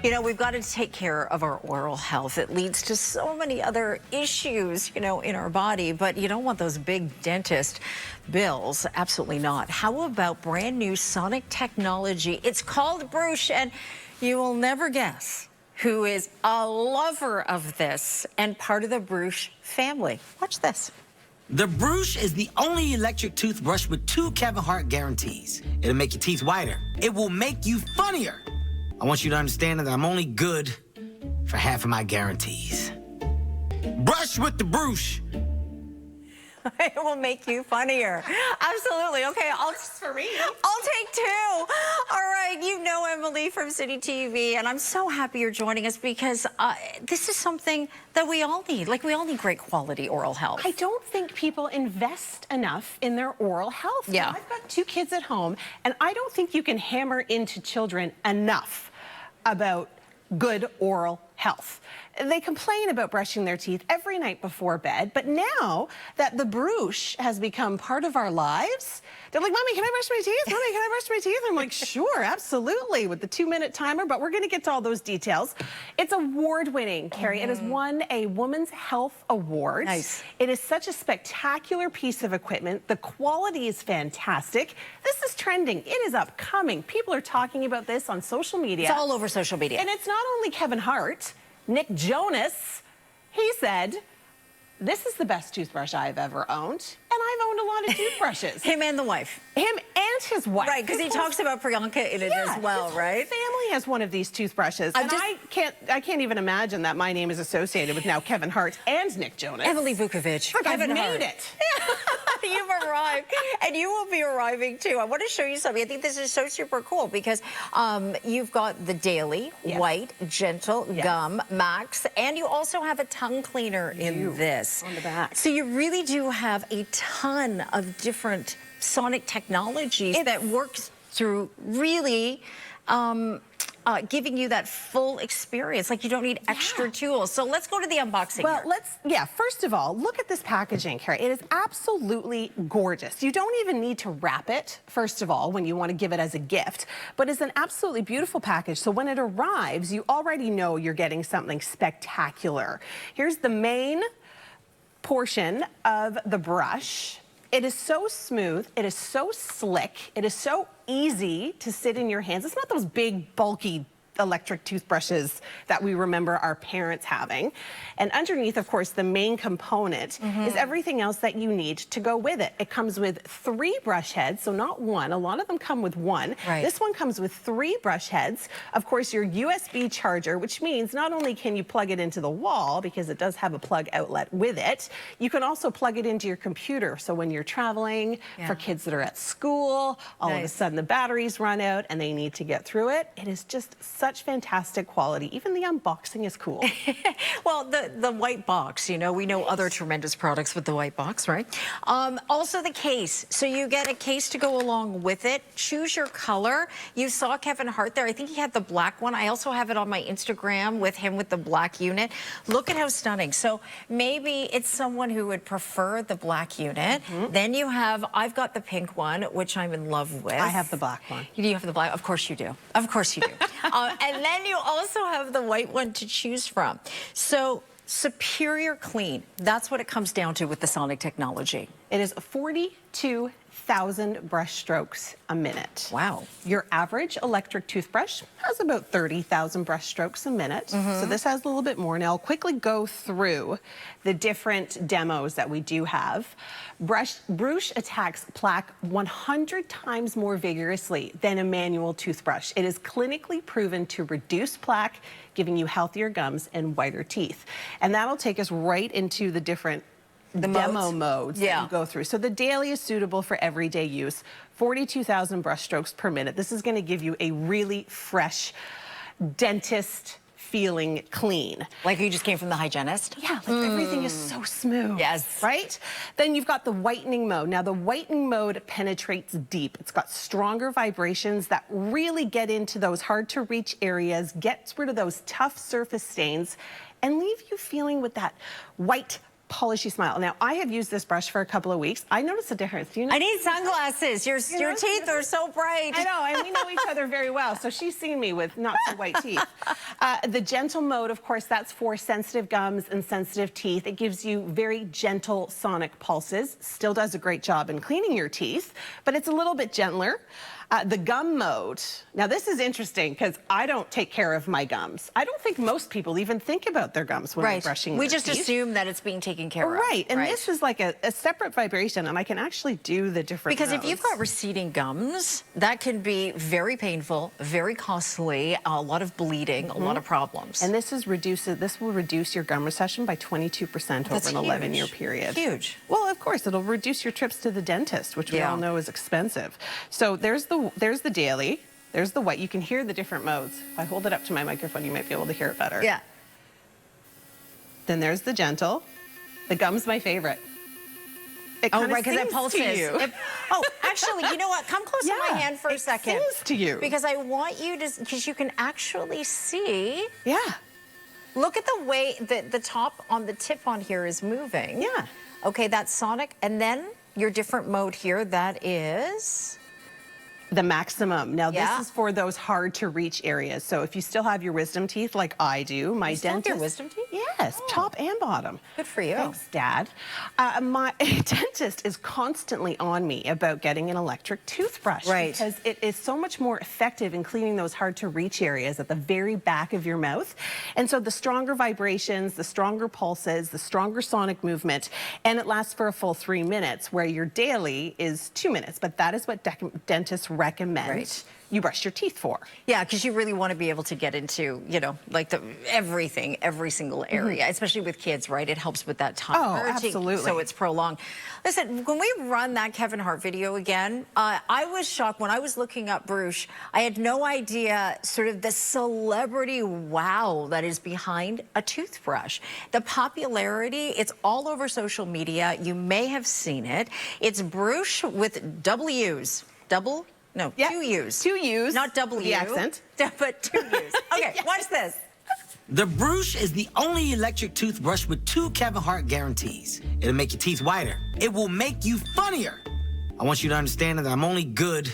You know, we've got to take care of our oral health. It leads to so many other issues, you know, in our body, but you don't want those big dentist bills. Absolutely not. How about brand new sonic technology? It's called Bruush, and you will never guess who is a lover of this and part of the Bruush family. Watch this. The Bruush is the only electric toothbrush with 2 Kevin Hart guarantees. It'll make your teeth whiter. It will make you funnier. I want you to understand that I'm only good for half of my guarantees. Brush with the Bruush. It will make you funnier. Absolutely. Okay, I'll take 2. All right, you know Emily from City TV, and I'm so happy you're joining us because this is something that we all need. Like, we all need great quality oral health. I don't think people invest enough in their oral health. Yeah. Now, I've got 2 kids at home, and I don't think you can hammer into children enough about good oral health. They complain about brushing their teeth every night before bed, but now that the Bruush has become part of our lives, they're like, Mommy, can I brush my teeth? Mommy, can I brush my teeth? I'm like, sure, absolutely, with the 2-minute timer, but we're gonna get to all those details. It's award-winning, Carrie. It has won a Women's Health Award. Nice. It is such a spectacular piece of equipment. The quality is fantastic. This is trending. It is upcoming. People are talking about this on social media. It's all over social media. And it's not only Kevin Hart. Nick Jonas, he said, this is the best toothbrush I've ever owned, and I've owned a lot of toothbrushes. Him and the wife. Him and his wife. Right, because he talks about Priyanka in it as well, his right? family has one of these toothbrushes, and I can't even imagine that my name is associated with now Kevin Hart and Nick Jonas. Emily Vukovic. Look, I've Kevin made Hart. it. You've arrived, and you will be arriving too. I want to show you something. I think this is so super cool because you've got the daily, white, gentle, gum, max, and you also have a tongue cleaner in this. On the back. So you really do have a ton of different sonic technologies that works through really giving you that full experience. Like, you don't need extra tools. So let's go to the unboxing. Well, first of all, look at this packaging, Carrie. It is absolutely gorgeous. You don't even need to wrap it, first of all, when you want to give it as a gift, but it's an absolutely beautiful package. So when it arrives, you already know you're getting something spectacular. Here's the main portion of the brush. It is so smooth, it is so slick, it is so easy to sit in your hands. It's not those big, bulky electric toothbrushes that we remember our parents having. And underneath, of course, the main component is everything else that you need to go with it. It comes with 3 brush heads, so not 1. A lot of them come with 1. Right. This one comes with 3 brush heads. Of course, your USB charger, which means not only can you plug it into the wall, because it does have a plug outlet with it, you can also plug it into your computer. So when you're traveling, for kids that are at school, all of a sudden the batteries run out and they need to get through it. It is just such fantastic quality. Even the unboxing is cool. Well, the white box, you know, we know other tremendous products with the white box, right? Also the case. So you get a case to go along with it. Choose your color. You saw Kevin Hart there. I think he had the black one. I also have it on my Instagram with him with the black unit. Look at how stunning. So maybe it's someone who would prefer the black unit. Then you have, I've got the pink one, which I'm in love with. I have the black one. You have the black? Of course you do. Of course you do. And then you also have the white one to choose from. So superior clean, that's what it comes down to with the sonic technology. It is 42,000 brush strokes a minute. Wow. Your average electric toothbrush has about 30,000 brush strokes a minute. So this has a little bit more. Now I'll quickly go through the different demos that we do have. Bruush attacks plaque 100 times more vigorously than a manual toothbrush. It is clinically proven to reduce plaque, giving you healthier gums and whiter teeth. And that'll take us right into the different demo modes that you go through. So the daily is suitable for everyday use. 42,000 brush strokes per minute. This is going to give you a really fresh dentist feeling clean. Like you just came from the hygienist? Yeah, like everything is so smooth. Yes. Right? Then you've got the whitening mode. Now the whitening mode penetrates deep. It's got stronger vibrations that really get into those hard to reach areas, gets rid of those tough surface stains, and leave you feeling with that white polishy smile. Now, I have used this brush for a couple of weeks. I noticed a difference. Do you know? I need sunglasses. Your teeth are so bright. I know, and we know each other very well, so she's seen me with not so white teeth. The gentle mode, of course, that's for sensitive gums and sensitive teeth. It gives you very gentle sonic pulses. Still does a great job in cleaning your teeth, but it's a little bit gentler. The gum mode, now this is interesting because I don't take care of my gums. I don't think most people even think about their gums when they're brushing their teeth. We just teeth. assume that it's being taken care of. Right, and this is like a separate vibration, and I can actually do the different Because modes. if you've got receding gums, that can be very painful, very costly, a lot of bleeding, a lot of problems. And this will reduce your gum recession by 22% over an 11-year period. Huge. Well, of course, it'll reduce your trips to the dentist, which we all know is expensive. So there's the daily, there's the white. You can hear the different modes. If I hold it up to my microphone, you might be able to hear it better. Yeah. Then there's the gentle. The gum's my favorite. It right, because it pulses. Oh, actually, you know what? Come close to my hand for a second. It sings to you. Because I want you to, because you can actually see. Yeah. Look at the way the top on the tip on here is moving. Yeah. Okay, that's sonic. And then your different mode here, that is... The maximum. Now, this is for those hard to reach areas. So if you still have your wisdom teeth like I do, my dentist... You still have your wisdom teeth? Yes, top and bottom. Good for you. Thanks, Dad. My dentist is constantly on me about getting an electric toothbrush. Right. Because it is so much more effective in cleaning those hard to reach areas at the very back of your mouth. And so the stronger vibrations, the stronger pulses, the stronger sonic movement, and it lasts for a full 3 minutes, where your daily is 2 minutes. But that is what dentists recommend you brush your teeth for. Yeah, because you really want to be able to get into, you know, like everything, every single area, especially with kids, right? It helps with that time. Oh, absolutely. So it's prolonged. Listen, when we run that Kevin Hart video again, I was shocked when I was looking up Bruush. I had no idea sort of the celebrity wow that is behind a toothbrush. The popularity, it's all over social media. You may have seen it. It's Bruush with W's. No, 2 U's. 2 U's. Not W. The accent. But 2 U's. Okay, watch this. The Bruush is the only electric toothbrush with 2 Kevin Hart guarantees. It'll make your teeth whiter. It will make you funnier. I want you to understand that I'm only good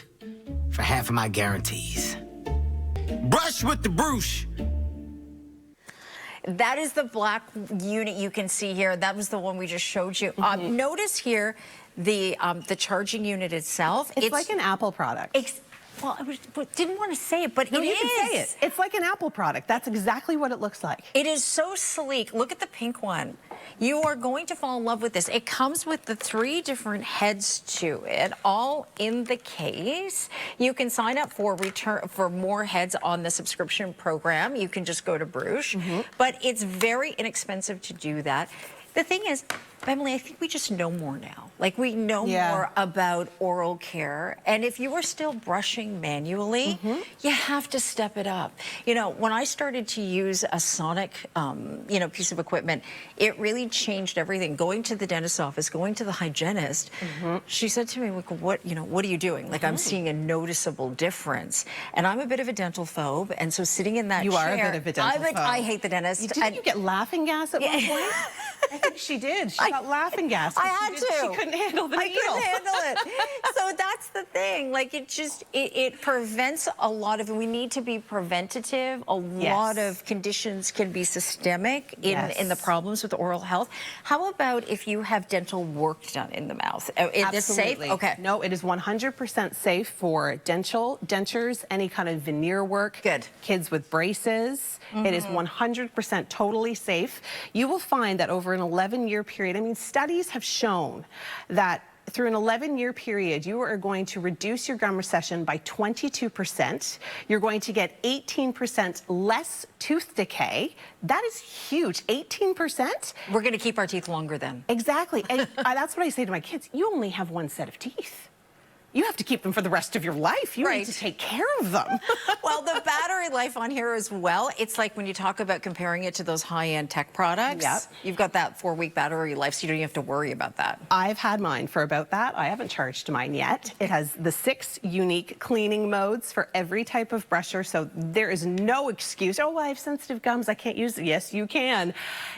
for half of my guarantees. Brush with the Bruush. That is the black unit you can see here. That was the one we just showed you. Notice here the charging unit itself. It's like an Apple product. Well, I didn't want to say it, but you can say it. It's like an Apple product. That's exactly what it looks like. It is so sleek. Look at the pink one. You are going to fall in love with this. It comes with the 3 different heads to it, all in the case. You can sign up for more heads on the subscription program. You can just go to Bruush, but it's very inexpensive to do that. The thing is, Emily, I think we just know more now. Like, we know more about oral care. And if you are still brushing manually, you have to step it up. You know, when I started to use a sonic, you know, piece of equipment, it really changed everything. Going to the dentist's office, going to the hygienist, she said to me, like, what are you doing? Like, I'm seeing a noticeable difference. And I'm a bit of a dental phobe. And so sitting in that chair. You are a bit of a dental phobe. I hate the dentist. Didn't you get laughing gas at one point? I think she did. She got laughing gas. I had to. She couldn't handle the needle. I couldn't handle it. So that's the thing. Like, it prevents a lot of, we need to be preventative. A lot of conditions can be systemic in the problems with oral health. How about if you have dental work done in the mouth? Is this safe? Okay. No, it is 100% safe for dentures, any kind of veneer work. Good. Kids with braces. It is 100% totally safe. You will find that over an 11-year period, I mean, studies have shown that through an 11-year period, you are going to reduce your gum recession by 22%. You're going to get 18% less tooth decay. That is huge. 18%? We're going to keep our teeth longer then. Exactly. And that's what I say to my kids. You only have 1 set of teeth. you have to keep them for the rest of your life. You need to take care of them. Well, the battery life on here as well, it's like when you talk about comparing it to those high-end tech products, you've got that 4-week battery life, so you don't even have to worry about that. I've had mine for about that. I haven't charged mine yet. It has the 6 unique cleaning modes for every type of brusher, so there is no excuse. Oh, I have sensitive gums, I can't use it. Yes, you can.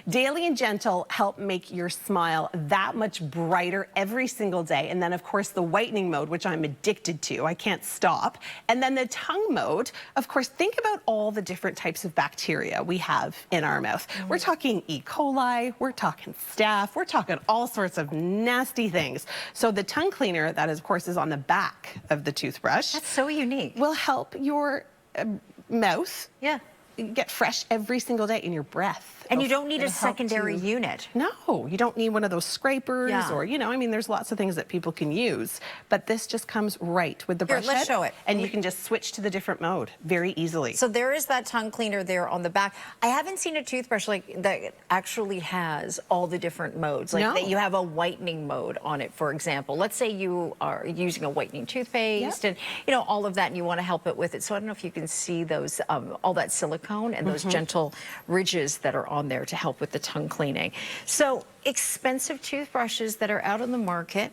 Daily and Gentle help make your smile that much brighter every single day. And then, of course, the whitening mode, which I'm addicted to. I can't stop. And then the tongue mode, of course, think about all the different types of bacteria we have in our mouth. We're talking E. coli, we're talking staph, we're talking all sorts of nasty things. So the tongue cleaner, that is, of course, is on the back of the toothbrush. That's so unique. Will help your mouth get fresh every single day in your breath. And you don't need a secondary unit. No, you don't need one of those scrapers or, you know, I mean, there's lots of things that people can use, but this just comes right with the brush head. Let's show it. And you can just switch to the different mode very easily. So there is that tongue cleaner there on the back. I haven't seen a toothbrush like that actually has all the different modes. Like that you have a whitening mode on it, for example. Let's say you are using a whitening toothpaste and, you know, all of that, and you want to help it with it. So I don't know if you can see those, all that silicone and those gentle ridges that are on there to help with the tongue cleaning. So expensive toothbrushes that are out on the market,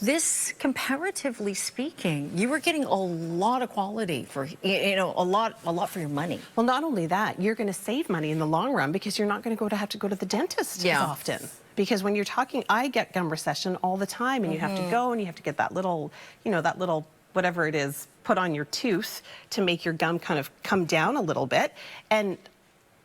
this, comparatively speaking, you were getting a lot of quality for, you know, a lot for your money. Well, not only that, you're going to save money in the long run because you're not going to have to go to the dentist as often. Because when you're talking, I get gum recession all the time, and you have to go and you have to get that little, you know, that little whatever it is put on your tooth to make your gum kind of come down a little bit. And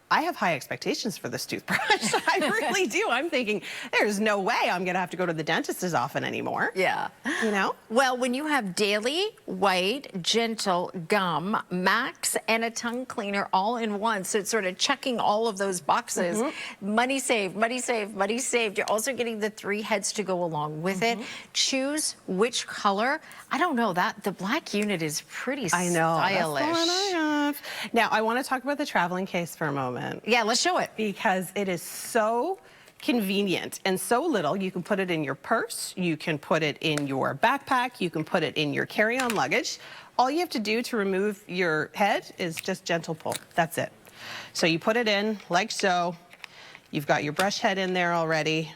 I have high expectations for this toothbrush. I really do. I'm thinking, there's no way I'm going to have to go to the dentist as often anymore. Yeah. You know? Well, when you have daily, white, gentle, gum, max, and a tongue cleaner all in one, so it's sort of checking all of those boxes. Money saved, money saved, money saved. You're also getting the 3 heads to go along with it. Choose which color. I don't know, that the black unit is pretty stylish. That's the one I have. Now, I want to talk about the traveling case for a moment. Yeah, let's show it. Because it is so convenient and so little. You can put it in your purse, you can put it in your backpack, you can put it in your carry-on luggage. All you have to do to remove your head is just gentle pull. That's it. So you put it in like so. You've got your brush head in there already,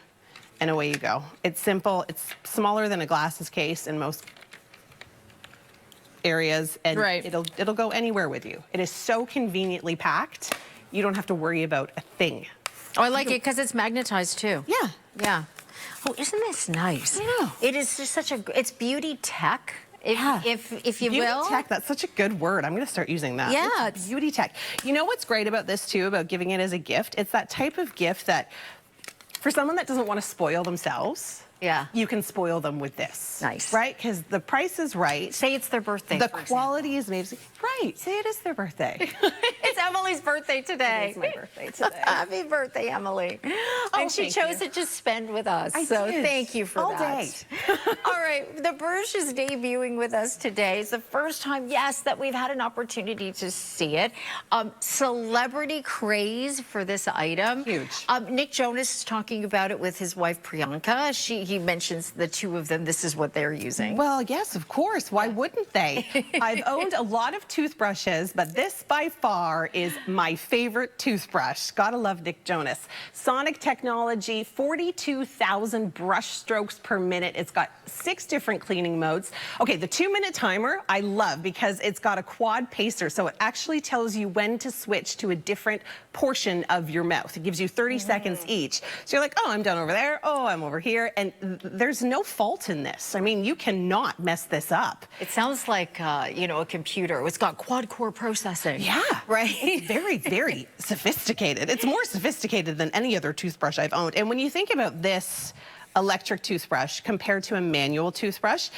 and away you go. It's simple. It's smaller than a glasses case in most areas, and it'll go anywhere with you. It is so conveniently packed. You don't have to worry about a thing. Oh, I like it because it's magnetized too. Yeah. Yeah. Oh, isn't this nice? I know. It is just such a, it's beauty tech, if you beauty will. Beauty tech, that's such a good word. I'm going to start using that. Yeah. It's beauty tech. You know what's great about this too, about giving it as a gift? It's that type of gift that, for someone that doesn't want to spoil themselves, you can spoil them with this. Nice. Right? Because the price is right. Say it's their birthday, the quality is amazing. Right. Say it is their birthday. It's Emily's birthday today. It is my birthday today. Happy birthday, Emily. And she chose to just spend with us. So thank you for all that. Day. All right. The Bruush is debuting with us today. It's the first time, yes, that we've had an opportunity to see it. Celebrity craze for this item. Huge. Nick Jonas is talking about it with his wife, Priyanka. He mentions the two of them. This is what they're using. Well, yes, of course. Why wouldn't they? I've owned a lot of toothbrushes, but this by far is my favorite toothbrush. Gotta love Nick Jonas. Sonic technology, 42,000 brush strokes per minute. It's got 6 different cleaning modes. Okay, the 2-minute timer I love because it's got a quad pacer, so it actually tells you when to switch to a different portion of your mouth. It gives you 30 seconds each. So you're like, oh, I'm done over there. Oh, I'm over here. And there's no fault in this. I mean, you cannot mess this up. It sounds like, you know, a computer. It's got quad-core processing. Yeah. Right? It's very, very sophisticated. It's more sophisticated than any other toothbrush I've owned. And when you think about this electric toothbrush compared to a manual toothbrush,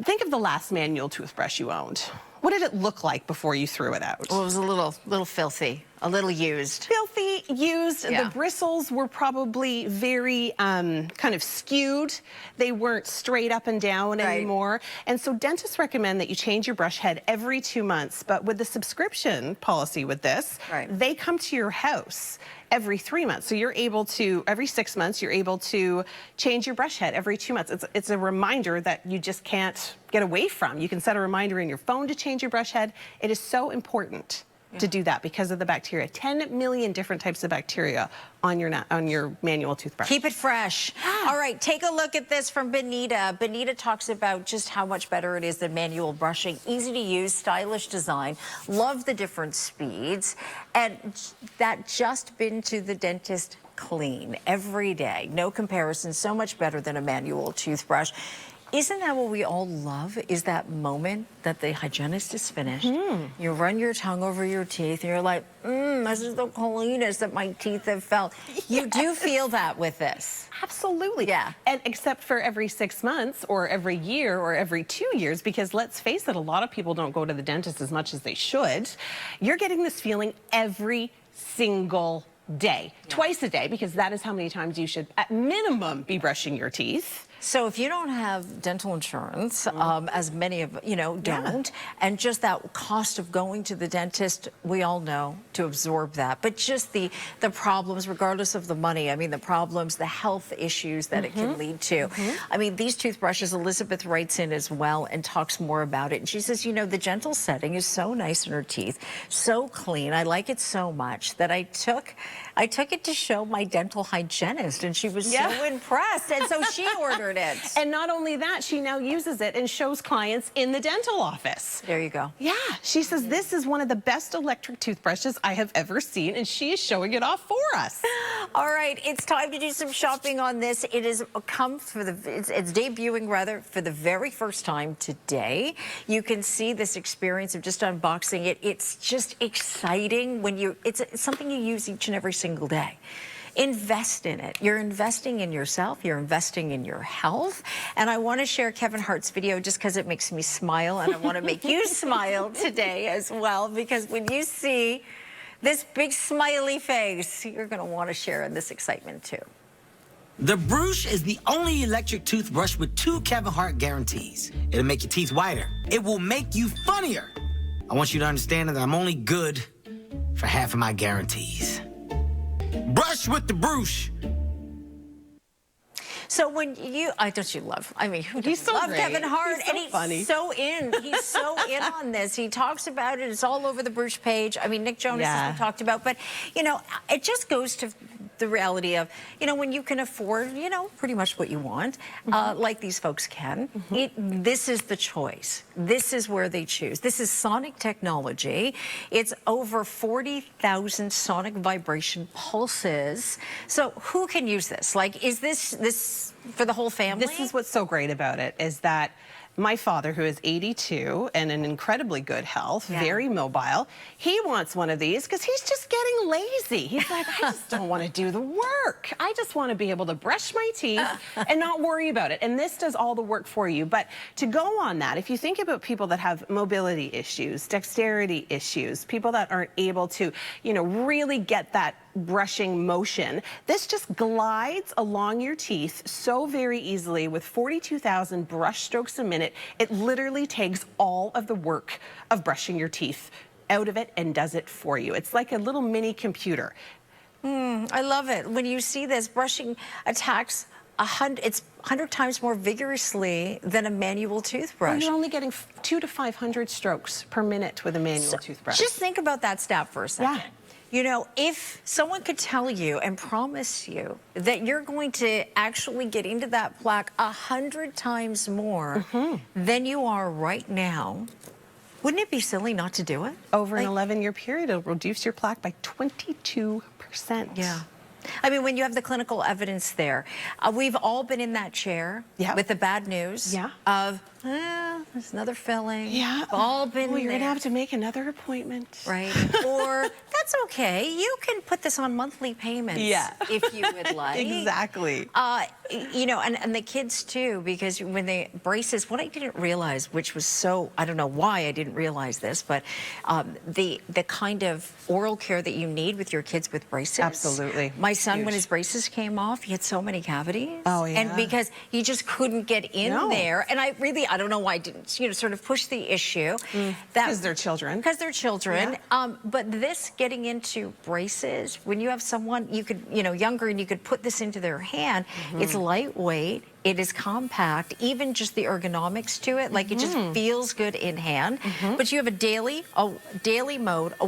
think of the last manual toothbrush you owned. What did it look like before you threw it out? Well, it was a little filthy, a little used. Filthy, used. Yeah. The bristles were probably very kind of skewed. They weren't straight up and down anymore. And so dentists recommend that you change your brush head every 2 months. But with the subscription policy with this, they come to your house every 3 months. So you're able to, every 6 months, you're able to change your brush head every 2 months. It's a reminder that you just can't get away from. You can set a reminder in your phone to change your brush head. It is so important to do that because of the bacteria. 10 million different types of bacteria on your manual toothbrush. Keep it fresh. All right, take a look at this from Benita. Benita talks about just how much better it is than manual brushing. Easy to use, stylish design. Love the different speeds. And that just been to the dentist clean every day. No comparison, so much better than a manual toothbrush. Isn't that what we all love, is that moment that the hygienist is finished, you run your tongue over your teeth, and you're like, this is the cleanest that my teeth have felt. You do feel that with this. Absolutely. Yeah. And except for every 6 months or every year or every 2 years, because let's face it, a lot of people don't go to the dentist as much as they should. You're getting this feeling every single day, twice a day, because that is how many times you should, at minimum, be brushing your teeth. So if you don't have dental insurance, as many of don't, and just that cost of going to the dentist, we all know to absorb that. But just the problems, regardless of the money, I mean, the problems, the health issues that it can lead to. I mean, these toothbrushes, Elizabeth writes in as well and talks more about it. And she says, the gentle setting is so nice in her teeth, so clean. I like it so much that I took it to show my dental hygienist, and she was so impressed. And so she ordered it. And not only that, she now uses it and shows clients in the dental office. There you go. Yeah, she says this is one of the best electric toothbrushes I have ever seen, and she is showing it off for us. All right, it's time to do some shopping on this. It is it's debuting rather for the very first time today. You can see this experience of just unboxing it. It's just exciting when it's something you use each and every single day. Invest in it. You're investing in yourself. You're investing in your health. And I want to share Kevin Hart's video just because it makes me smile, and I want to make you smile today as well, because when you see this big smiley face, you're going to want to share in this excitement too. The Bruush is the only electric toothbrush with 2 Kevin Hart guarantees. It'll make your teeth whiter. It will make you funnier. I want you to understand that I'm only good for half of my guarantees. Brush with the Bruush. So when don't you love? I mean, who He's doesn't so love great. Kevin Hart? He's so and he's funny. so in. He's so in on this. He talks about it. It's all over the Bruush page. I mean, Nick Jonas has been talked about, but it just goes to the reality of when you can afford pretty much what you want, like these folks can. This is the choice. This is where they choose. This is sonic technology. It's over 40,000 sonic vibration pulses. So who can use this? Like, is this for the whole family? This is what's so great about it, is that my father, who is 82 and in incredibly good health, very mobile, he wants one of these because he's just getting lazy. He's like, I just don't want to do the work. I just want to be able to brush my teeth and not worry about it. And this does all the work for you. But to go on that, if you think about people that have mobility issues, dexterity issues, people that aren't able to, really get that brushing motion, this just glides along your teeth so very easily with 42,000 brush strokes a minute. It literally takes all of the work of brushing your teeth out of it and does it for you. It's like a little mini computer. I love it. When you see this, brushing attacks it's 100 times more vigorously than a manual toothbrush. Well, you're only getting 200 to 500 strokes per minute with a manual toothbrush. Just think about that stat for a second. If someone could tell you and promise you that you're going to actually get into that plaque 100 times more than you are right now, wouldn't it be silly not to do it? Over an 11-year period, it'll reduce your plaque by 22%. Yeah. I mean, when you have the clinical evidence there, we've all been in that chair with the bad news of, there's another filling. Yeah. We've all been you're going to there. have to make another appointment. Right. Or that's okay. You can put this on monthly payments if you would like. Exactly. And the kids too, because when they braces, what I didn't realize, which was so, I don't know why I didn't realize this, but the kind of oral care that you need with your kids with braces. Absolutely. My son, when his braces came off, he had so many cavities. Oh, yeah. And because he just couldn't get in there. And I I don't know why I didn't, sort of push the issue. Because they're children. Because they're children. Yeah. But this getting into braces, when you have someone, you could, younger, and you could put this into their hand, it's lightweight. It is compact, even just the ergonomics to it, like it just feels good in hand. But you have a daily mode, a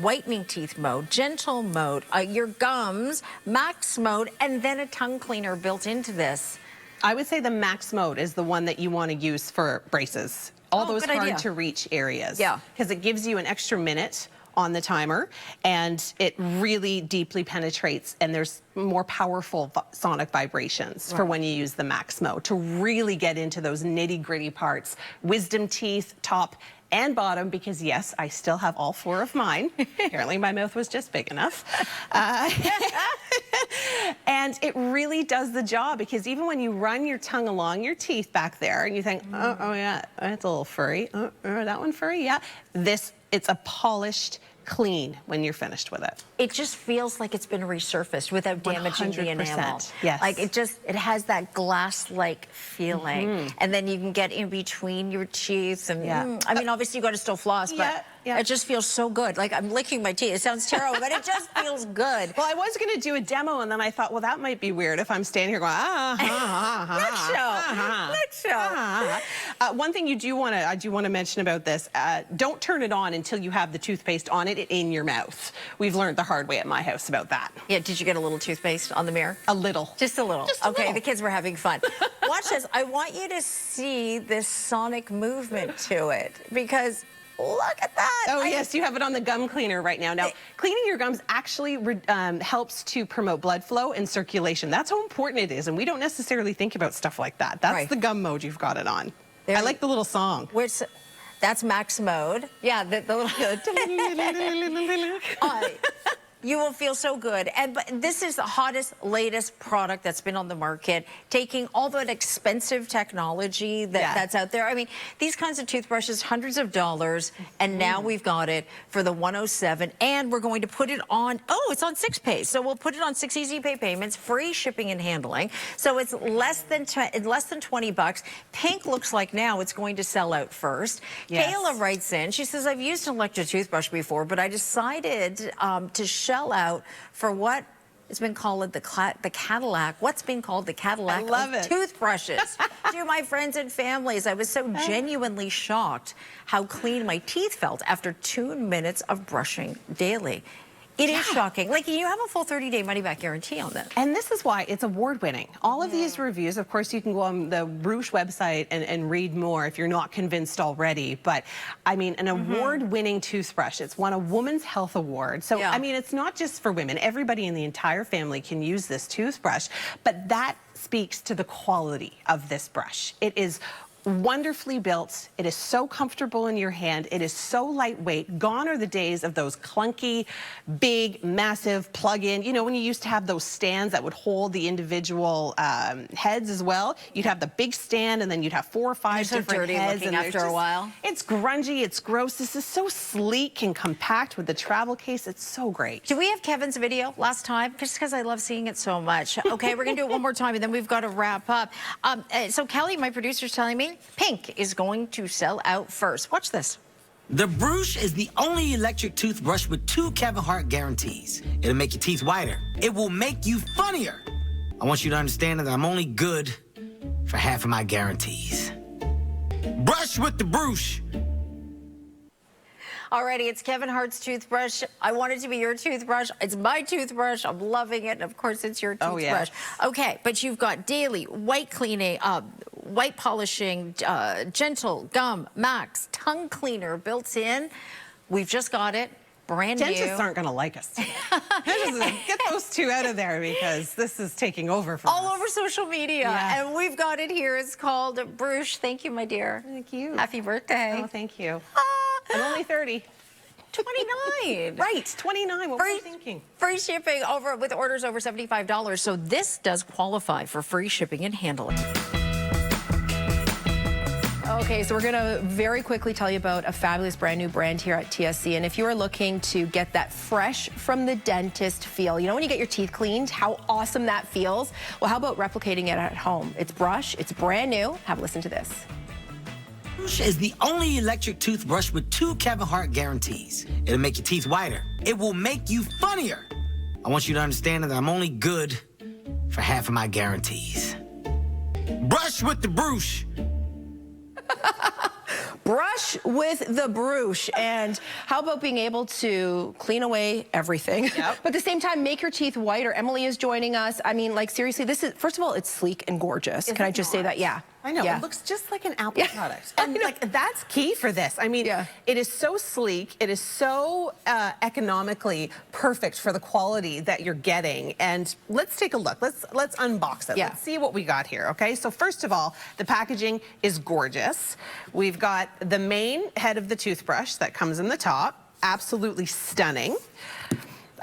whitening teeth mode, gentle mode, your gums, max mode, and then a tongue cleaner built into this. I would say the max mode is the one that you want to use for braces. All those hard to reach areas. Yeah. Because it gives you an extra minute on the timer, and it really deeply penetrates, and there's more powerful sonic vibrations for when you use the max mode to really get into those nitty-gritty parts. Wisdom teeth, top and bottom, because yes, I still have all 4 of mine. Apparently my mouth was just big enough. And it really does the job, because even when you run your tongue along your teeth back there and you think, oh yeah, that's a little furry. That one furry, yeah. It's a polished, clean when you're finished with it. It just feels like it's been resurfaced without damaging the enamel. Yes. Like it has that glass-like feeling. And then you can get in between your teeth. And I mean, obviously you got to still floss, but it just feels so good. Like I'm licking my teeth. It sounds terrible, but it just feels good. Well, I was going to do a demo, and then I thought, well, that might be weird if I'm standing here going, Let's show. One thing I do want to mention about this, don't turn it on until you have the toothpaste on it in your mouth. We've learned the hard way at my house about that. Yeah, did you get a little toothpaste on the mirror? A little. Just a little. Just a little. The kids were having fun. Watch this. I want you to see this sonic movement to it, because look at that. Oh, yes, you have it on the gum cleaner right now. Now, cleaning your gums actually helps to promote blood flow and circulation. That's how important it is, and we don't necessarily think about stuff like that. That's the gum mode you've got it on. I like the little song. That's max mode. Yeah, the little... You will feel so good. But this is the hottest, latest product that's been on the market, taking all that expensive technology that's out there. I mean, these kinds of toothbrushes, hundreds of dollars, and now we've got it for the $107, and we're going to put it on, it's on 6 pays. So we'll put it on 6 easy pay payments, free shipping and handling. So it's less than 20 bucks. Pink looks like now it's going to sell out first. Yes. Kayla writes in, she says, I've used an electric toothbrush before, but I decided to shell out for what has been called the Cadillac. What's been called the Cadillac of toothbrushes. To my friends and families, I was so genuinely shocked how clean my teeth felt after 2 minutes of brushing daily. It is shocking. Like, you have a full 30-day money-back guarantee on this. And this is why it's award-winning. All of these reviews, of course, you can go on the Bruush website and read more if you're not convinced already. But, I mean, an award-winning toothbrush. It's won a Women's Health Award. So, I mean, it's not just for women. Everybody in the entire family can use this toothbrush. But that speaks to the quality of this brush. It is wonderfully built. It is so comfortable in your hand. It is so lightweight. Gone are the days of those clunky, big, massive plug-in. You know, when you used to have those stands that would hold the individual heads as well. You'd have the big stand, and then you'd have 4 or 5 different heads. Dirty looking after a while. It's grungy. It's gross. This is so sleek and compact with the travel case. It's so great. Do we have Kevin's video last time? Just because I love seeing it so much. Okay, we're going to do it one more time, and then we've got to wrap up. So Kelly, my producer's telling me pink is going to sell out first. Watch this. The Bruush is the only electric toothbrush with 2 Kevin Hart guarantees. It'll make your teeth whiter. It will make you funnier. I want you to understand that I'm only good for half of my guarantees. Brush with the Bruush. Alrighty, it's Kevin Hart's toothbrush. I want it to be your toothbrush. It's my toothbrush. I'm loving it. And of course, it's your toothbrush. Oh, yeah. Okay, but you've got daily, white cleaning, white polishing, gentle, gum, max, tongue cleaner built in. We've just got it. Brand new. Dentists aren't going to like us today. Get those 2 out of there, because this is taking over for all us. over social media. Yeah. And we've got it here. It's called Bruush. Thank you, my dear. Thank you. Happy birthday. Oh, thank you. I'm only 30. 29. Right, 29. What were you thinking? Free shipping with orders over $75. So this does qualify for free shipping and handling. Okay, so we're going to very quickly tell you about a fabulous brand new brand here at TSC. And if you are looking to get that fresh from the dentist feel, you know when you get your teeth cleaned, how awesome that feels? Well, how about replicating it at home? It's Bruush, it's brand new. Have a listen to this. Bruush is the only electric toothbrush with 2 Kevin Hart guarantees. It'll make your teeth whiter. It will make you funnier. I want you to understand that I'm only good for half of my guarantees. Brush with the Bruush. Brush with the Bruush. And how about being able to clean away everything, Yep. but at the same time make your teeth whiter? Emily is joining us. I mean, like, seriously, this is, first of all, it's sleek and gorgeous. Can I just say that? Yeah. I know, Yeah. it looks just like an Apple Yeah. product. And like, that's key for this. I mean, Yeah. it is so sleek, it is so economically perfect for the quality that you're getting. And let's take a look, let's unbox it. Yeah. Let's see what we got here, okay? So first of all, the packaging is gorgeous. We've got the main head of the toothbrush that comes in the top, absolutely stunning.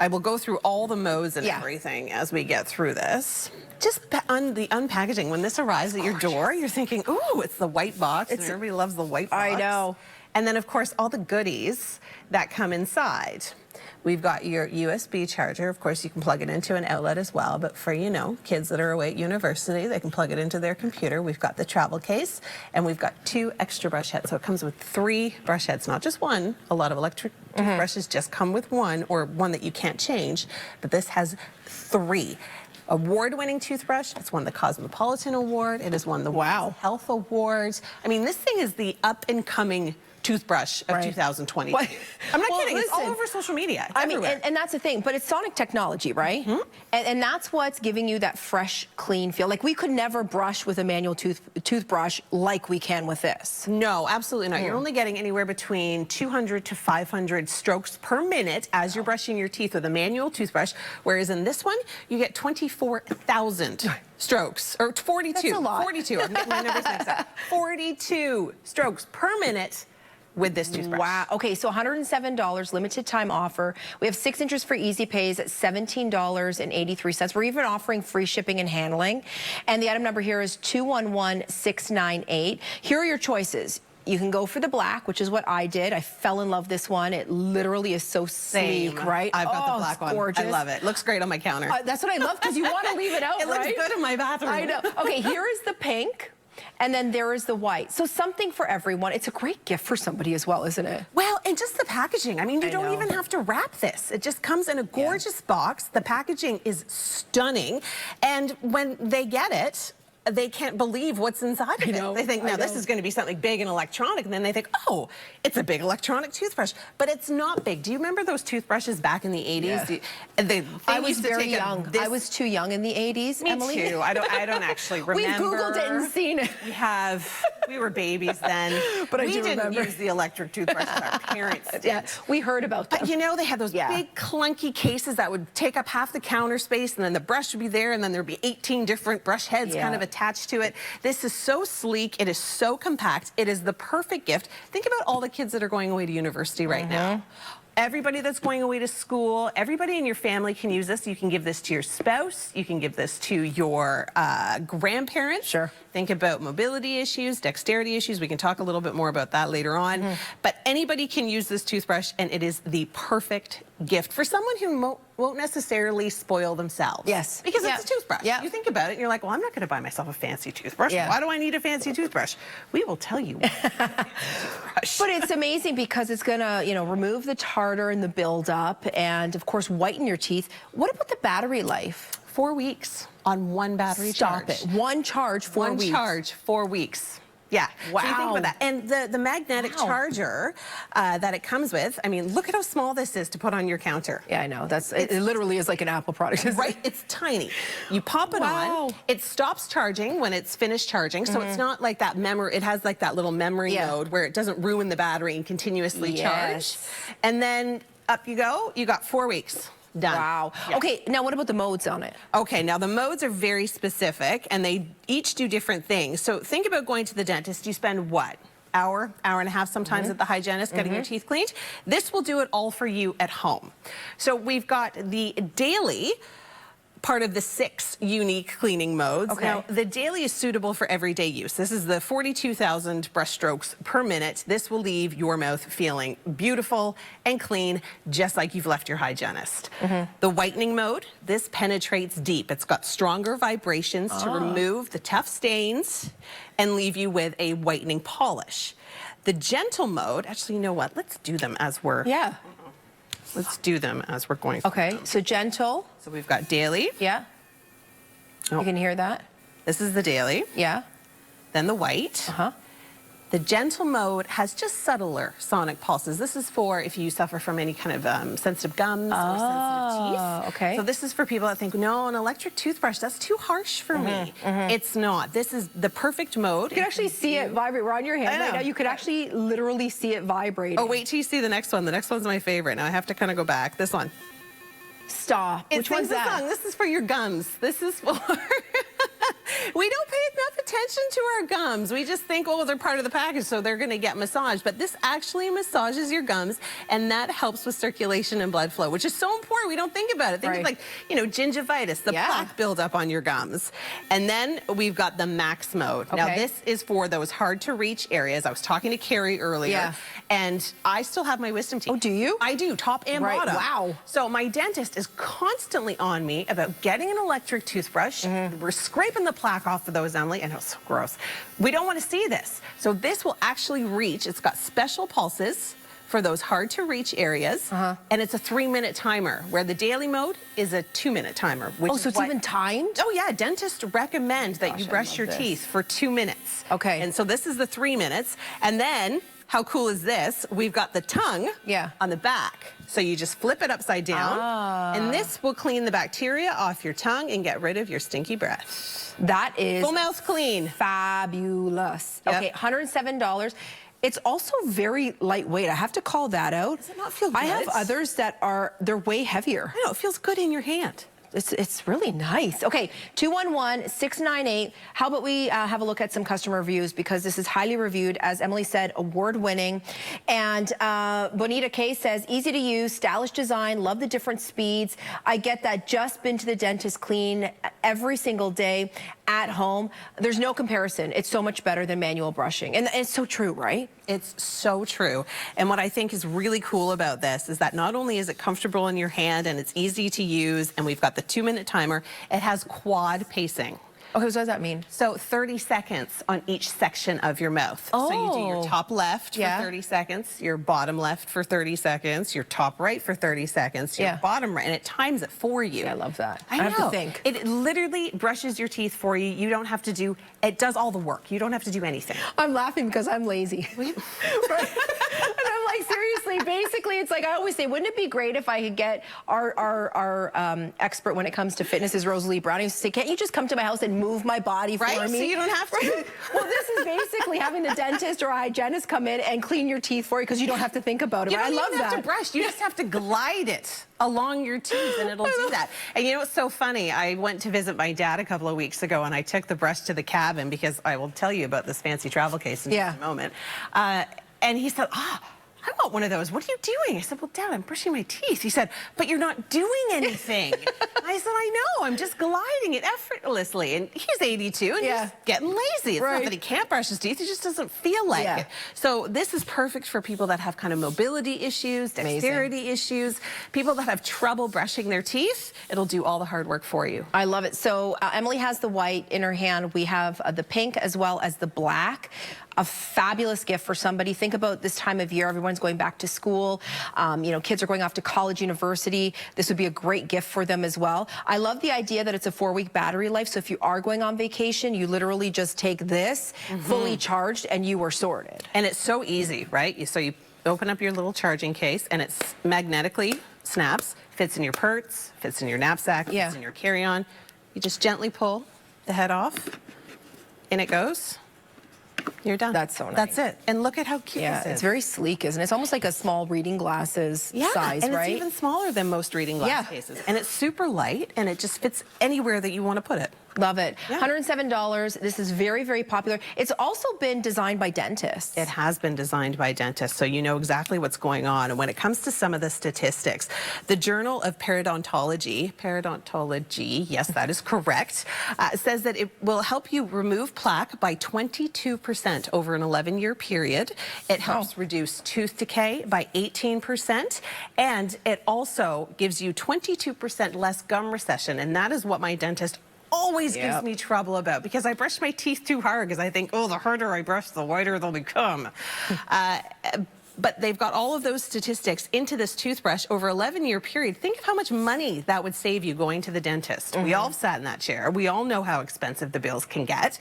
I will go through all the modes and everything as we get through this. Just on the unpackaging, when this arrives at your door, you're thinking, ooh, it's the white box. And everybody loves the white box. I know. And then, of course, all the goodies that come inside. We've got your USB charger. Of course, you can plug it into an outlet as well. But for, you know, kids that are away at university, they can plug it into their computer. We've got the travel case, and we've got 2 extra brush heads. So it comes with 3 brush heads, not just one. A lot of electric toothbrushes just come with one, or one that you can't change. But this has 3. Award-winning toothbrush. It's won the Cosmopolitan Award. It has won the Women's Health Awards. I mean, this thing is the up-and-coming toothbrush of 2020. I'm not kidding. It's all over social media. It's everywhere. And that's the thing, but it's sonic technology, right? And that's what's giving you that fresh, clean feel. Like, we could never brush with a manual toothbrush like we can with this. No, absolutely not. You're only getting anywhere between 200 to 500 strokes per minute as you're brushing your teeth with a manual toothbrush, whereas in this one, you get 24,000 strokes, or 42. That's a lot. 42. My numbers mixed up. 42 strokes per minute with this toothbrush. Wow. Okay, so $107, limited time offer. We have 6 inches for easy pays at $17.83. We're even offering free shipping and handling. And the item number here is 211698. Here are your choices. You can go for the black, which is what I did. I fell in love with this one. It literally is so sleek, right? I've got the black one. Gorgeous. I love it. Looks great on my counter. That's what I love, because you want to leave it out, It looks good in my bathroom. I know. Okay, here is the pink. And then there is the white. So something for everyone. It's a great gift for somebody as well, isn't it? Well, and just the packaging. I mean, you don't even have to wrap this. It just comes in a gorgeous box. The packaging is stunning. And when they get it, they can't believe what's inside of it. They think, now this is going to be something big and electronic, and then they think, oh, it's a big electronic toothbrush. But it's not big. Do you remember those toothbrushes back in the 80s? I was very young. I was too young in the 80s, Emily. Me too. I don't actually remember. We've Googled it and seen it. We were babies then. But I do didn't remember. use the electric toothbrushes. Our parents did. Yeah, we heard about them. But you know, they had those big clunky cases that would take up half the counter space, and then the brush would be there, and then there'd be 18 different brush heads kind of attached to it. This is so sleek. It is so compact. It is the perfect gift. Think about all the kids that are going away to university right now. Everybody that's going away to school, everybody in your family can use this. You can give this to your spouse. You can give this to your grandparents. Sure. Think about mobility issues, dexterity issues. We can talk a little bit more about that later on. But anybody can use this toothbrush, and it is the perfect gift for someone who won't necessarily spoil themselves. Yes. Because it's a toothbrush. Yeah. You think about it, and you're like, well, I'm not going to buy myself a fancy toothbrush. Why do I need a fancy toothbrush? We will tell you. But it's amazing because it's going to, you know, remove the tartar and the buildup, and of course whiten your teeth. What about the battery life? 4 weeks on one battery charge. Stop it. One charge, 4 weeks. One charge, 4 weeks. Yeah. Wow. So you think about that. And the magnetic charger that it comes with, I mean, look at how small this is to put on your counter. Yeah, I know. It literally is like an Apple product. Right? It's tiny. You pop it on. It stops charging when it's finished charging. So it's not like that memory. It has like that little memory mode where it doesn't ruin the battery and continuously charge. And then up you go. You got 4 weeks. Done. Wow. Yeah. Okay, now what about the modes on it? Okay, now the modes are very specific, and they each do different things. So think about going to the dentist. You spend what? Hour and a half sometimes at the hygienist getting your teeth cleaned. This will do it all for you at home. So we've got the daily part of the 6 unique cleaning modes. Okay. Now, the daily is suitable for everyday use. This is the 42,000 brush strokes per minute. This will leave your mouth feeling beautiful and clean, just like you've left your hygienist. The whitening mode, this penetrates deep. It's got stronger vibrations to remove the tough stains and leave you with a whitening polish. The gentle mode, actually, you know what? Let's do them as we're... Yeah. Let's do them as we're going through. Okay, so gentle. So we've got daily. Yeah. Oh. You can hear that? This is the daily. Yeah. Then the white. The gentle mode has just subtler sonic pulses. This is for if you suffer from any kind of sensitive gums or sensitive teeth. Okay. So this is for people that think, no, an electric toothbrush, that's too harsh for me. It's not. This is the perfect mode. You can actually see it vibrate. We're on your hand right now. You could actually literally see it vibrating. Oh, wait till you see the next one. The next one's my favorite. Now I have to kind of go back. This one. Stop. It Which one's sings a that? song. This is for your gums. This is for... We don't pay enough attention to our gums. We just think, oh, they're part of the package, so they're going to get massaged. But this actually massages your gums, and that helps with circulation and blood flow, which is so important. We don't think about it. Think of, like, you know, gingivitis, the plaque buildup on your gums. And then we've got the max mode. Now, this is for those hard-to-reach areas. I was talking to Carrie earlier, and I still have my wisdom teeth. Oh, do you? I do, top and bottom. Wow. So my dentist is constantly on me about getting an electric toothbrush. We're scraping the plaque off of those, Emily, and it's so gross. We don't want to see this. So this will actually reach, it's got special pulses for those hard to reach areas, and it's a 3-minute timer, where the daily mode is a 2-minute timer. Which so it's even timed? Oh yeah, dentists recommend that you brush your teeth for 2 minutes. Okay. And so this is the 3 minutes, and then how cool is this? We've got the tongue on the back. So you just flip it upside down, and this will clean the bacteria off your tongue and get rid of your stinky breath. That is full mouth clean. Fabulous. Okay, $107. It's also very lightweight. I have to call that out. Does it not feel good? I have others that they're way heavier. I know, it feels good in your hand. It's really nice. Okay, 211-698. How about we have a look at some customer reviews, because this is highly reviewed, as Emily said, award-winning. And Bonita K says, easy to use, stylish design, love the different speeds. I get that, just been to the dentist clean every single day at home. There's no comparison. It's so much better than manual brushing. And it's so true, right? It's so true. And what I think is really cool about this is that not only is it comfortable in your hand and it's easy to use, and we've got the 2-minute timer, it has quad pacing. Okay, so what does that mean? So 30 seconds on each section of your mouth. So you do your top left for 30 seconds, your bottom left for 30 seconds, your top right for 30 seconds, your bottom right, and it times it for you. I love that. I know. have to think. It literally brushes your teeth for you. You don't have to do, it does all the work. You don't have to do anything. I'm laughing because I'm lazy. Right? And I'm like, seriously, basically, it's like I always say, wouldn't it be great if I could get our expert when it comes to fitness is Rosalie Brown. I used to say, can't you just come to my house and move my body for me? So you don't have to. Well, this is basically having a dentist or a hygienist come in and clean your teeth for you, because you don't have to think about it. You don't I love even that. have to brush. You just have to glide it along your teeth, and it'll do that. And you know what's so funny? I went to visit my dad a couple of weeks ago, and I took the brush to the cabin, because I will tell you about this fancy travel case in just a moment. And he said, I want one of those. What are you doing? I said, well, Dad, I'm brushing my teeth. He said, but you're not doing anything. I said, I know. I'm just gliding it effortlessly. And he's 82 and he's getting lazy. It's not that he can't brush his teeth. He just doesn't feel like it. So this is perfect for people that have kind of mobility issues, dexterity issues, people that have trouble brushing their teeth. It'll do all the hard work for you. I love it. So Emily has the white in her hand. We have the pink as well as the black. A fabulous gift for somebody. Think about this time of year. Everyone's going back to school. You know, kids are going off to college, university. This would be a great gift for them as well. I love the idea that it's a 4-week battery life. So if you are going on vacation, you literally just take this fully charged and you are sorted. And it's so easy, right? So you open up your little charging case, and it's magnetically snaps, fits in your purse, fits in your knapsack, fits in your carry-on. You just gently pull the head off, in it goes. You're done. That's so nice. That's it. And look at how cute this is. It's very sleek, isn't it? It's almost like a small reading glasses size, and right? it's even smaller than most reading glass cases. And it's super light, and it just fits anywhere that you want to put it. Love it. Yeah. $107. This is very, very popular. It's also been designed by dentists. It has been designed by dentists, so you know exactly what's going on. And when it comes to some of the statistics, the Journal of Periodontology, yes, that is correct, says that it will help you remove plaque by 22% over an 11-year period. It helps reduce tooth decay by 18%, and it also gives you 22% less gum recession, and that is what my dentist always gives me trouble about, because I brush my teeth too hard because I think, oh, the harder I brush, the whiter they'll become. But they've got all of those statistics into this toothbrush over an 11-year period. Think of how much money that would save you going to the dentist. We all sat in that chair. We all know how expensive the bills can get.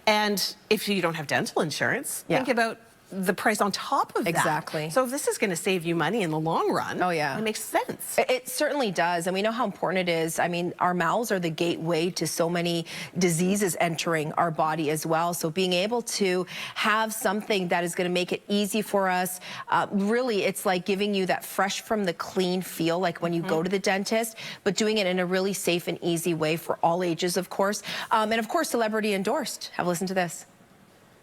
And if you don't have dental insurance, think about the price on top of that. Exactly. So if this is going to save you money in the long run, it makes sense. It certainly does, and we know how important it is. I mean, our mouths are the gateway to so many diseases entering our body as well. So being able to have something that is going to make it easy for us, really, it's like giving you that fresh from the clean feel, like when you go to the dentist, but doing it in a really safe and easy way for all ages, of course. And of course, celebrity endorsed. Have a listen to this.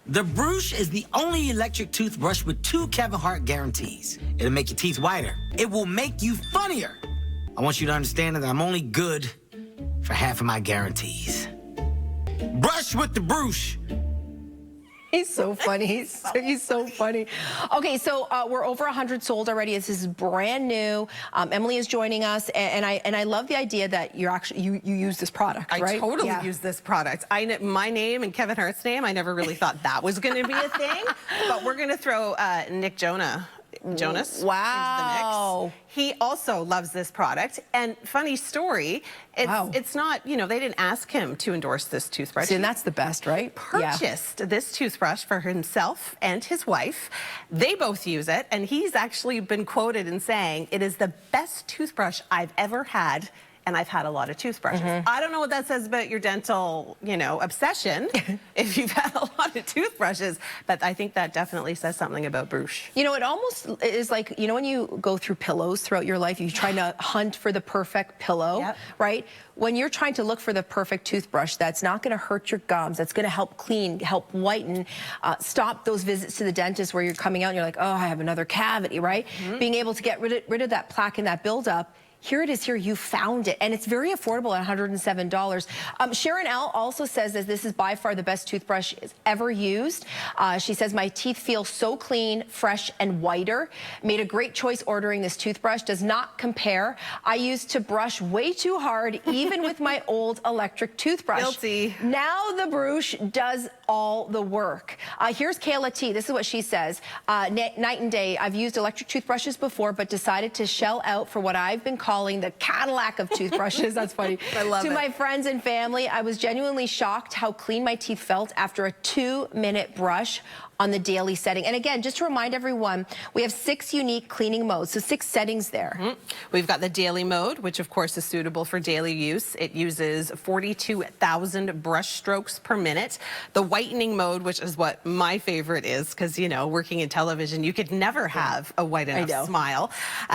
The Bruush is the only electric toothbrush with 2 Kevin Hart guarantees. It'll make your teeth whiter. It will make you funnier. I want you to understand that I'm only good for half of my guarantees. Brush with the Bruush. He's so funny. He's so funny. Okay, so we're over 100 sold already. This is brand new. Emily is joining us, and I love the idea that you're actually you use this product, right? I totally use this product. My name and Kevin Hart's name, I never really thought that was going to be a thing, but we're going to throw Nick Jonas into the mix. He also loves this product, and funny story, it's not, you know, they didn't ask him to endorse this toothbrush. See, and that's the best, right? Purchased this toothbrush for himself and his wife. They both use it, and he's actually been quoted in saying, "It is the best toothbrush I've ever had." And I've had a lot of toothbrushes. I don't know what that says about your dental, you know, obsession, if you've had a lot of toothbrushes, but I think that definitely says something about Bruush. You know, it almost is like, you know, when you go through pillows throughout your life, you're trying to hunt for the perfect pillow, right? When you're trying to look for the perfect toothbrush that's not going to hurt your gums, that's going to help clean, help whiten, stop those visits to the dentist where you're coming out and you're like, oh, I have another cavity, right? Being able to get rid of that plaque and that buildup. Here it is here, you found it, and it's very affordable at $107. Sharon L. also says that this is by far the best toothbrush ever used. She says, my teeth feel so clean, fresh, and whiter. Made a great choice ordering this toothbrush. Does not compare. I used to brush way too hard, even with my old electric toothbrush. Guilty. Now the Bruush does all the work. Here's Kayla T. This is what she says. Night and day, I've used electric toothbrushes before, but decided to shell out for what I've been calling the Cadillac of toothbrushes. That's funny. I love it. To my friends and family, I was genuinely shocked how clean my teeth felt after a 2-minute brush on the daily setting. And again, just to remind everyone, we have 6 unique cleaning modes, so 6 settings there. We've got the daily mode, which of course is suitable for daily use. It uses 42,000 brush strokes per minute. The whitening mode, which is what my favorite is, because, you know, working in television, you could never have a white enough smile.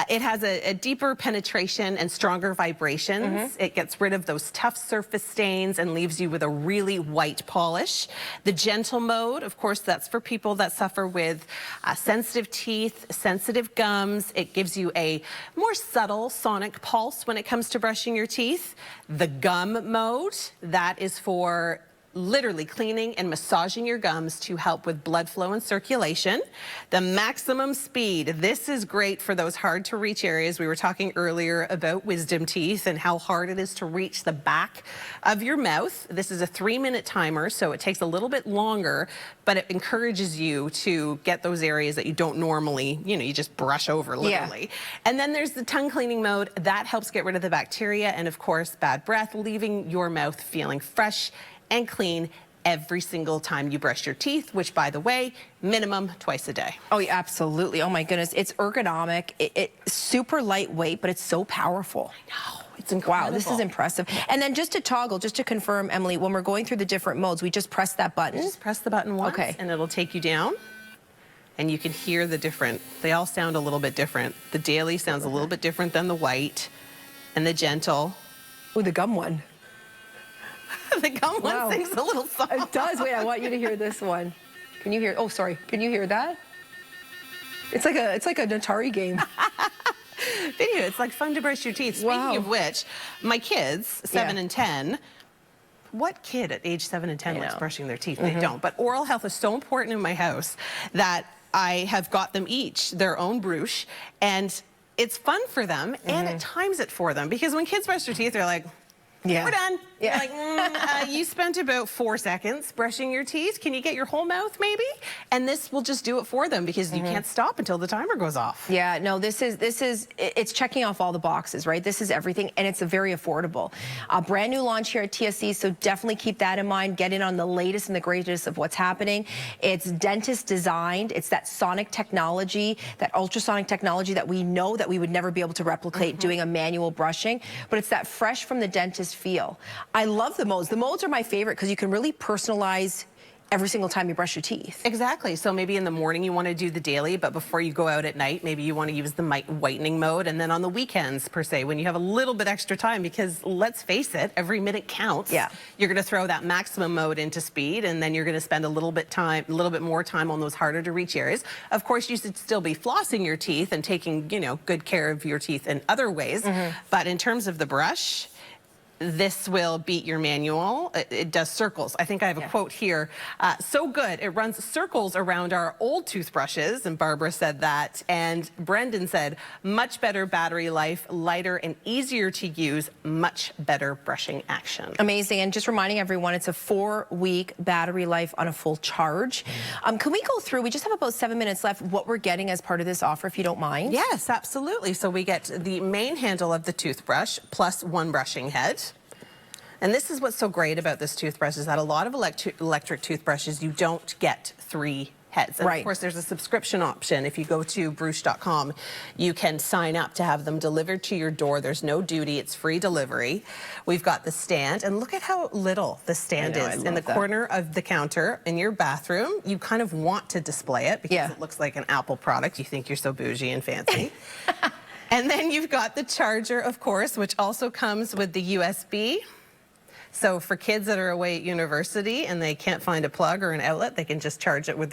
It has a deeper penetration and stronger vibrations. It gets rid of those tough surface stains and leaves you with a really white polish. The gentle mode, of course, that's for people that suffer with sensitive teeth, sensitive gums. It gives you a more subtle sonic pulse when it comes to brushing your teeth. The gum mode, that is for literally cleaning and massaging your gums to help with blood flow and circulation. The maximum speed, this is great for those hard to reach areas. We were talking earlier about wisdom teeth and how hard it is to reach the back of your mouth. This is a 3-minute timer, so it takes a little bit longer, but it encourages you to get those areas that you don't normally, you know, you just brush over literally. And then there's the tongue cleaning mode. That helps get rid of the bacteria and of course bad breath, leaving your mouth feeling fresh and clean every single time you brush your teeth, which, by the way, minimum twice a day. Oh, yeah, absolutely. Oh, my goodness. It's ergonomic. It's super lightweight, but it's so powerful. I know. It's incredible. Wow, this is impressive. And then just to toggle, just to confirm, Emily, when we're going through the different modes, we just press that button? Just press the button once, and it'll take you down. And you can hear the different, they all sound a little bit different. The daily sounds a little bit different than the white, and the gentle. Ooh, the gum one. The gum Wow. one sings a little song. It does. Wait, I want you to hear this one. Can you hear? Oh, sorry. Can you hear that? It's like an Atari game. Video. It's like fun to brush your teeth. Wow. Speaking of which, my kids, 7 and 10, what kid at age 7 and 10 likes brushing their teeth? They don't. But oral health is so important in my house that I have got them each their own Bruush, and it's fun for them, and it times it for them. Because when kids brush their teeth, they're like, we're done. Yeah. You're like, you spent about 4 seconds brushing your teeth. Can you get your whole mouth maybe? And this will just do it for them because you can't stop until the timer goes off. Yeah, no, it's checking off all the boxes, right? This is everything, and it's very affordable. A brand new launch here at TSC, so definitely keep that in mind. Get in on the latest and the greatest of what's happening. It's dentist designed. It's that sonic technology, that ultrasonic technology that we know that we would never be able to replicate doing a manual brushing, but it's that fresh from the dentist feel. I love the modes. The modes are my favorite because you can really personalize every single time you brush your teeth. Exactly. So maybe in the morning you want to do the daily, but before you go out at night, maybe you want to use the whitening mode. And then on the weekends, per se, when you have a little bit extra time, because let's face it, every minute counts. Yeah. You're going to throw that maximum mode into speed, and then you're going to spend a little bit more time on those harder to reach areas. Of course, you should still be flossing your teeth and taking, good care of your teeth in other ways. But in terms of the brush, this will beat your manual. It does circles. I think I have a quote here. So good, it runs circles around our old toothbrushes, and Barbara said that. And Brendan said, much better battery life, lighter and easier to use, much better brushing action. Amazing. And just reminding everyone, it's a 4-week battery life on a full charge. Can we go through, we just have about 7 minutes left, what we're getting as part of this offer, if you don't mind? Yes, absolutely. So we get the main handle of the toothbrush plus 1 brushing head. And this is what's so great about this toothbrush is that a lot of electric toothbrushes, you don't get 3 heads. And of course, there's a subscription option. If you go to Bruush.com, you can sign up to have them delivered to your door. There's no duty. It's free delivery. We've got the stand, and look at how little the stand is in the corner of the counter in your bathroom. You kind of want to display it because it looks like an Apple product. You think you're so bougie and fancy. And then you've got the charger, of course, which also comes with the USB. So for kids that are away at university and they can't find a plug or an outlet, they can just charge it with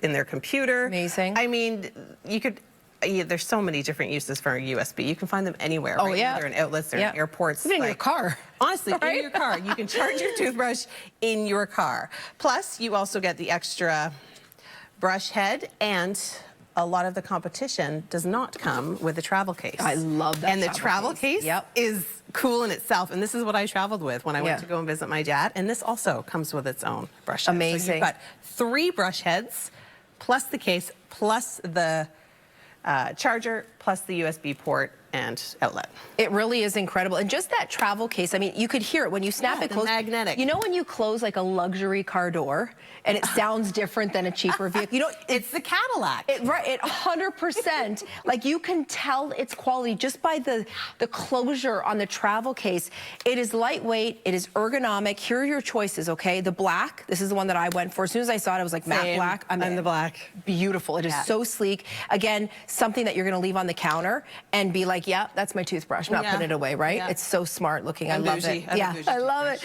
in their computer. Amazing. I mean, you could. There's so many different uses for a USB. You can find them anywhere. Oh, right? yeah. They're in outlets, they're in airports. Even in your car. Honestly, in your car. You can charge your toothbrush in your car. Plus, you also get the extra brush head, and a lot of the competition does not come with a travel case. I love that. And the travel case is cool in itself. And this is what I traveled with when I went to go and visit my dad. And this also comes with its own brush head. Amazing. So you've got 3 brush heads, plus the case, plus the charger, plus the USB port and outlet. It really is incredible. And just that travel case, I mean, you could hear it when you snap it closed. Magnetic. You know when you close like a luxury car door and it sounds different than a cheaper vehicle? It's the Cadillac. It 100%. Like you can tell its quality just by the closure on the travel case. It is lightweight, it is ergonomic. Here are your choices, okay? The black, this is the one that I went for. As soon as I saw it, I was like, matte black. I'm the black. Beautiful. It is so sleek. Again, something that you're gonna leave on the counter and be like, yeah, that's my toothbrush. I'm not putting it away, right? It's so smart looking. I love it. Yeah, I love it.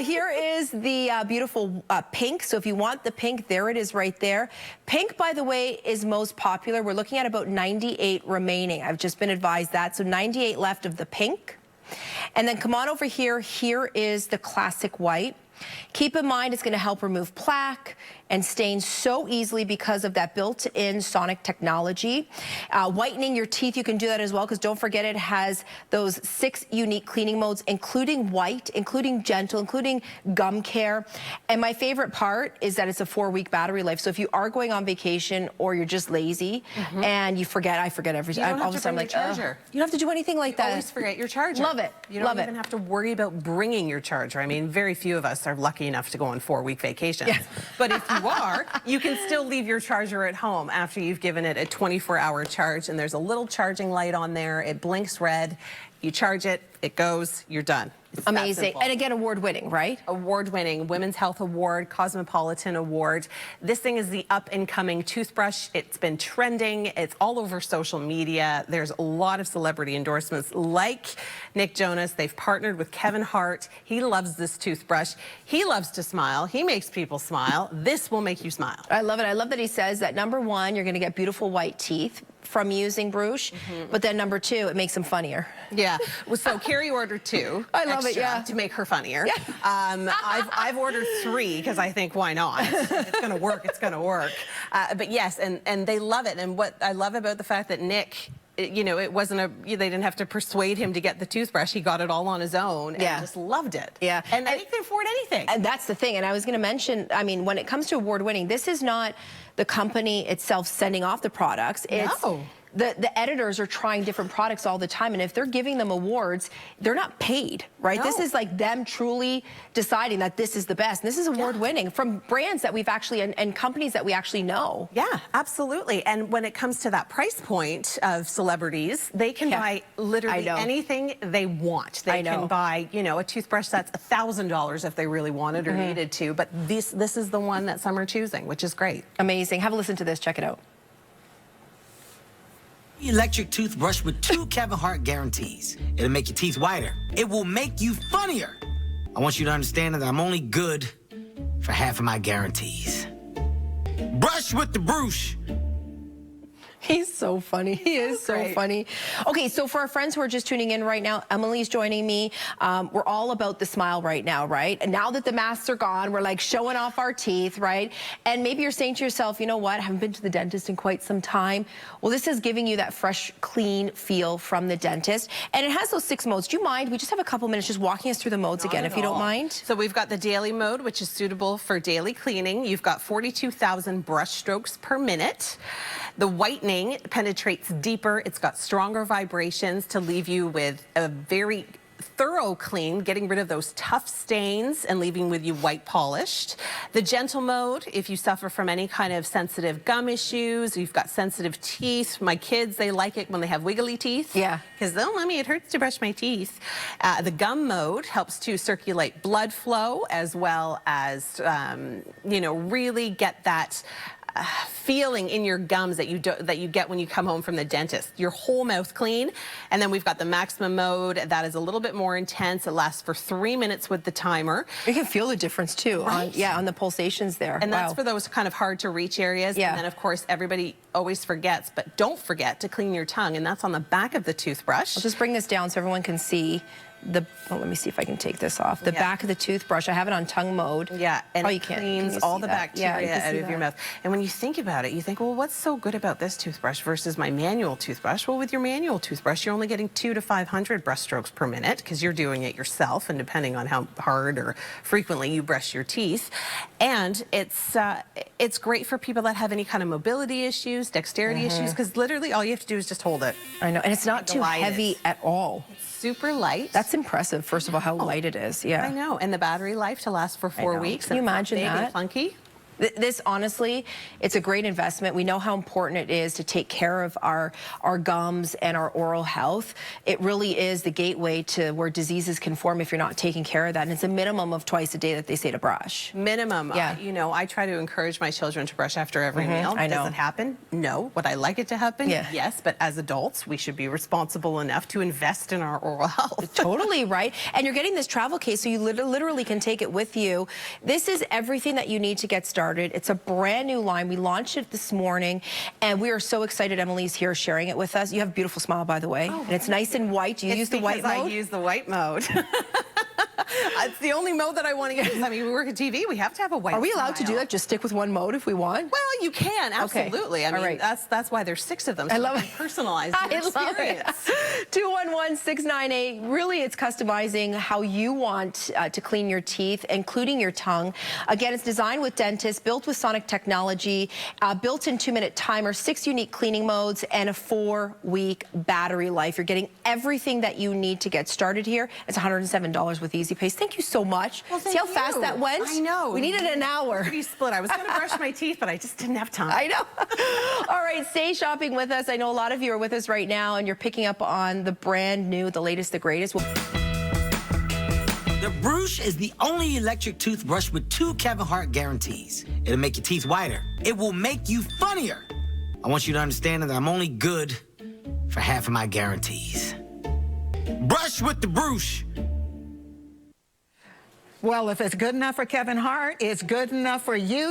Here is the beautiful pink. So if you want the pink, there it is right there. Pink, by the way, is most popular. We're looking at about 98 remaining. I've just been advised that. So 98 left of the pink. And then come on over here. Here is the classic white. Keep in mind, it's going to help remove plaque and stain so easily because of that built-in sonic technology. Whitening your teeth, you can do that as well, because don't forget it has those 6 unique cleaning modes, including white, including gentle, including gum care. And my favorite part is that it's a 4-week battery life. So if you are going on vacation or you're just lazy and you forget, I forget everything. You don't have to bring your charger. You don't have to do anything like that. You always forget your charger. Love it. You don't even have to worry about bringing your charger. I mean, very few of us are lucky enough to go on 4-week vacations. But if you are, you can still leave your charger at home after you've given it a 24-hour charge, and there's a little charging light on there. It blinks red, you charge it, it goes, you're done. It's that Amazing. simple. And again, award-winning, right? Award-winning Women's Health Award, Cosmopolitan Award. This thing is the up-and-coming toothbrush. It's been trending. It's all over social media. There's a lot of celebrity endorsements like Nick Jonas. They've partnered with Kevin Hart. He loves this toothbrush. He loves to smile. He makes people smile. This will make you smile. I love it. I love that he says that number one, you're going to get beautiful white teeth from using Bruush, but then number two, it makes them funnier. Yeah. Well, so Carrie ordered 2. I love it, extra yeah. to make her funnier. Yeah. I've ordered 3 because I think, why not? If it's going to work, it's going to work. But yes, and they love it. And what I love about the fact that Nick, you know, it wasn't they didn't have to persuade him to get the toothbrush. He got it all on his own and just loved it. Yeah. And he can afford anything. And that's the thing. And I was going to mention, I mean, when it comes to award winning, this is not the company itself sending off the products. It's the editors are trying different products all the time, and if they're giving them awards, they're not paid, right? No. This is like them truly deciding that this is the best. And this is award winning from brands that we've actually and companies that we actually know. Yeah, absolutely. And when it comes to that price point of celebrities, they can buy literally anything they want. They can buy, you know, a toothbrush that's $1,000 if they really wanted or needed to. But this is the one that some are choosing, which is great. Amazing. Have a listen to this. Check it out. Electric toothbrush with 2 Kevin Hart guarantees. It'll make your teeth whiter. It will make you funnier. I want you to understand that I'm only good for half of my guarantees. Brush with the Bruush. He's so funny. He is so funny. Okay, so for our friends who are just tuning in right now, Emily's joining me. We're all about the smile right now, right? And now that the masks are gone, we're like showing off our teeth, right? And maybe you're saying to yourself, you know what? I haven't been to the dentist in quite some time. Well, this is giving you that fresh, clean feel from the dentist. And it has those 6 modes. Do you mind? We just have a couple minutes just walking us through the modes again, if you don't mind. So we've got the daily mode, which is suitable for daily cleaning. You've got 42,000 brush strokes per minute. The whitening penetrates deeper. It's got stronger vibrations to leave you with a very thorough clean, getting rid of those tough stains and leaving with you white polished. The gentle mode, if you suffer from any kind of sensitive gum issues, you've got sensitive teeth. My kids, they like it when they have wiggly teeth. Yeah. Because they'll let me, it hurts to brush my teeth. The gum mode helps to circulate blood flow as well as, you know, really get that feeling in your gums that you get when you come home from the dentist. Your whole mouth clean. And then we've got the maximum mode that is a little bit more intense. It lasts for 3 minutes with the timer. You can feel the difference too on the pulsations there. And that's for those kind of hard to reach areas. Yeah. And then of course everybody always forgets, but don't forget to clean your tongue, and that's on the back of the toothbrush. I'll just bring this down so everyone can see let me see if I can take this off. The back of the toothbrush, I have it on tongue mode. Yeah, and it cleans all the bacteria out of your mouth. And when you think about it, you think, well, what's so good about this toothbrush versus my manual toothbrush? Well, with your manual toothbrush, you're only getting 200 to 500 brush strokes per minute because you're doing it yourself, and depending on how hard or frequently you brush your teeth. And it's great for people that have any kind of mobility issues, dexterity issues, because literally all you have to do is just hold it. I know, and it's not too heavy at all. Super light. That's impressive, first of all, how light it is. Yeah. I know. And the battery life to last for 4 weeks. Can you imagine that? And funky. This, honestly, it's a great investment. We know how important it is to take care of our gums and our oral health. It really is the gateway to where diseases can form if you're not taking care of that. And it's a minimum of twice a day that they say to brush. Minimum. Yeah. You know, I try to encourage my children to brush after every meal. I know. Does it happen? No. Would I like it to happen? Yeah. Yes. But as adults, we should be responsible enough to invest in our oral health. Totally, right? And you're getting this travel case, so you literally can take it with you. This is everything that you need to get started. It's a brand new line. We launched it this morning, and we are so excited Emily's here sharing it with us. You have a beautiful smile, by the way, and it's nice and white. Do you use the white mode? I use the white mode. It's the only mode that I want to use. I mean, we work at TV. We have to have a white. Are we allowed to do that? Just stick with one mode if we want? Well, you can, absolutely. Okay. I mean, that's why there's 6 of them. So I love it. Personalized experience. 211-698. Really, it's customizing how you want to clean your teeth, including your tongue. Again, it's designed with dentists, built with sonic technology, built-in 2-minute timer, 6 unique cleaning modes, and a 4-week battery life. You're getting everything that you need to get started here. It's $107 with Easy Pays. Thank you. Thank you so much. Well, See how fast that went? I know. We needed an hour. Pretty split. I was going to brush my teeth, but I just didn't have time. I know. All right, stay shopping with us. I know a lot of you are with us right now, and you're picking up on the brand new, the latest, the greatest. The Bruush is the only electric toothbrush with 2 Kevin Hart guarantees. It'll make your teeth whiter. It will make you funnier. I want you to understand that I'm only good for half of my guarantees. Brush with the Bruush. Well, if it's good enough for Kevin Hart, it's good enough for you,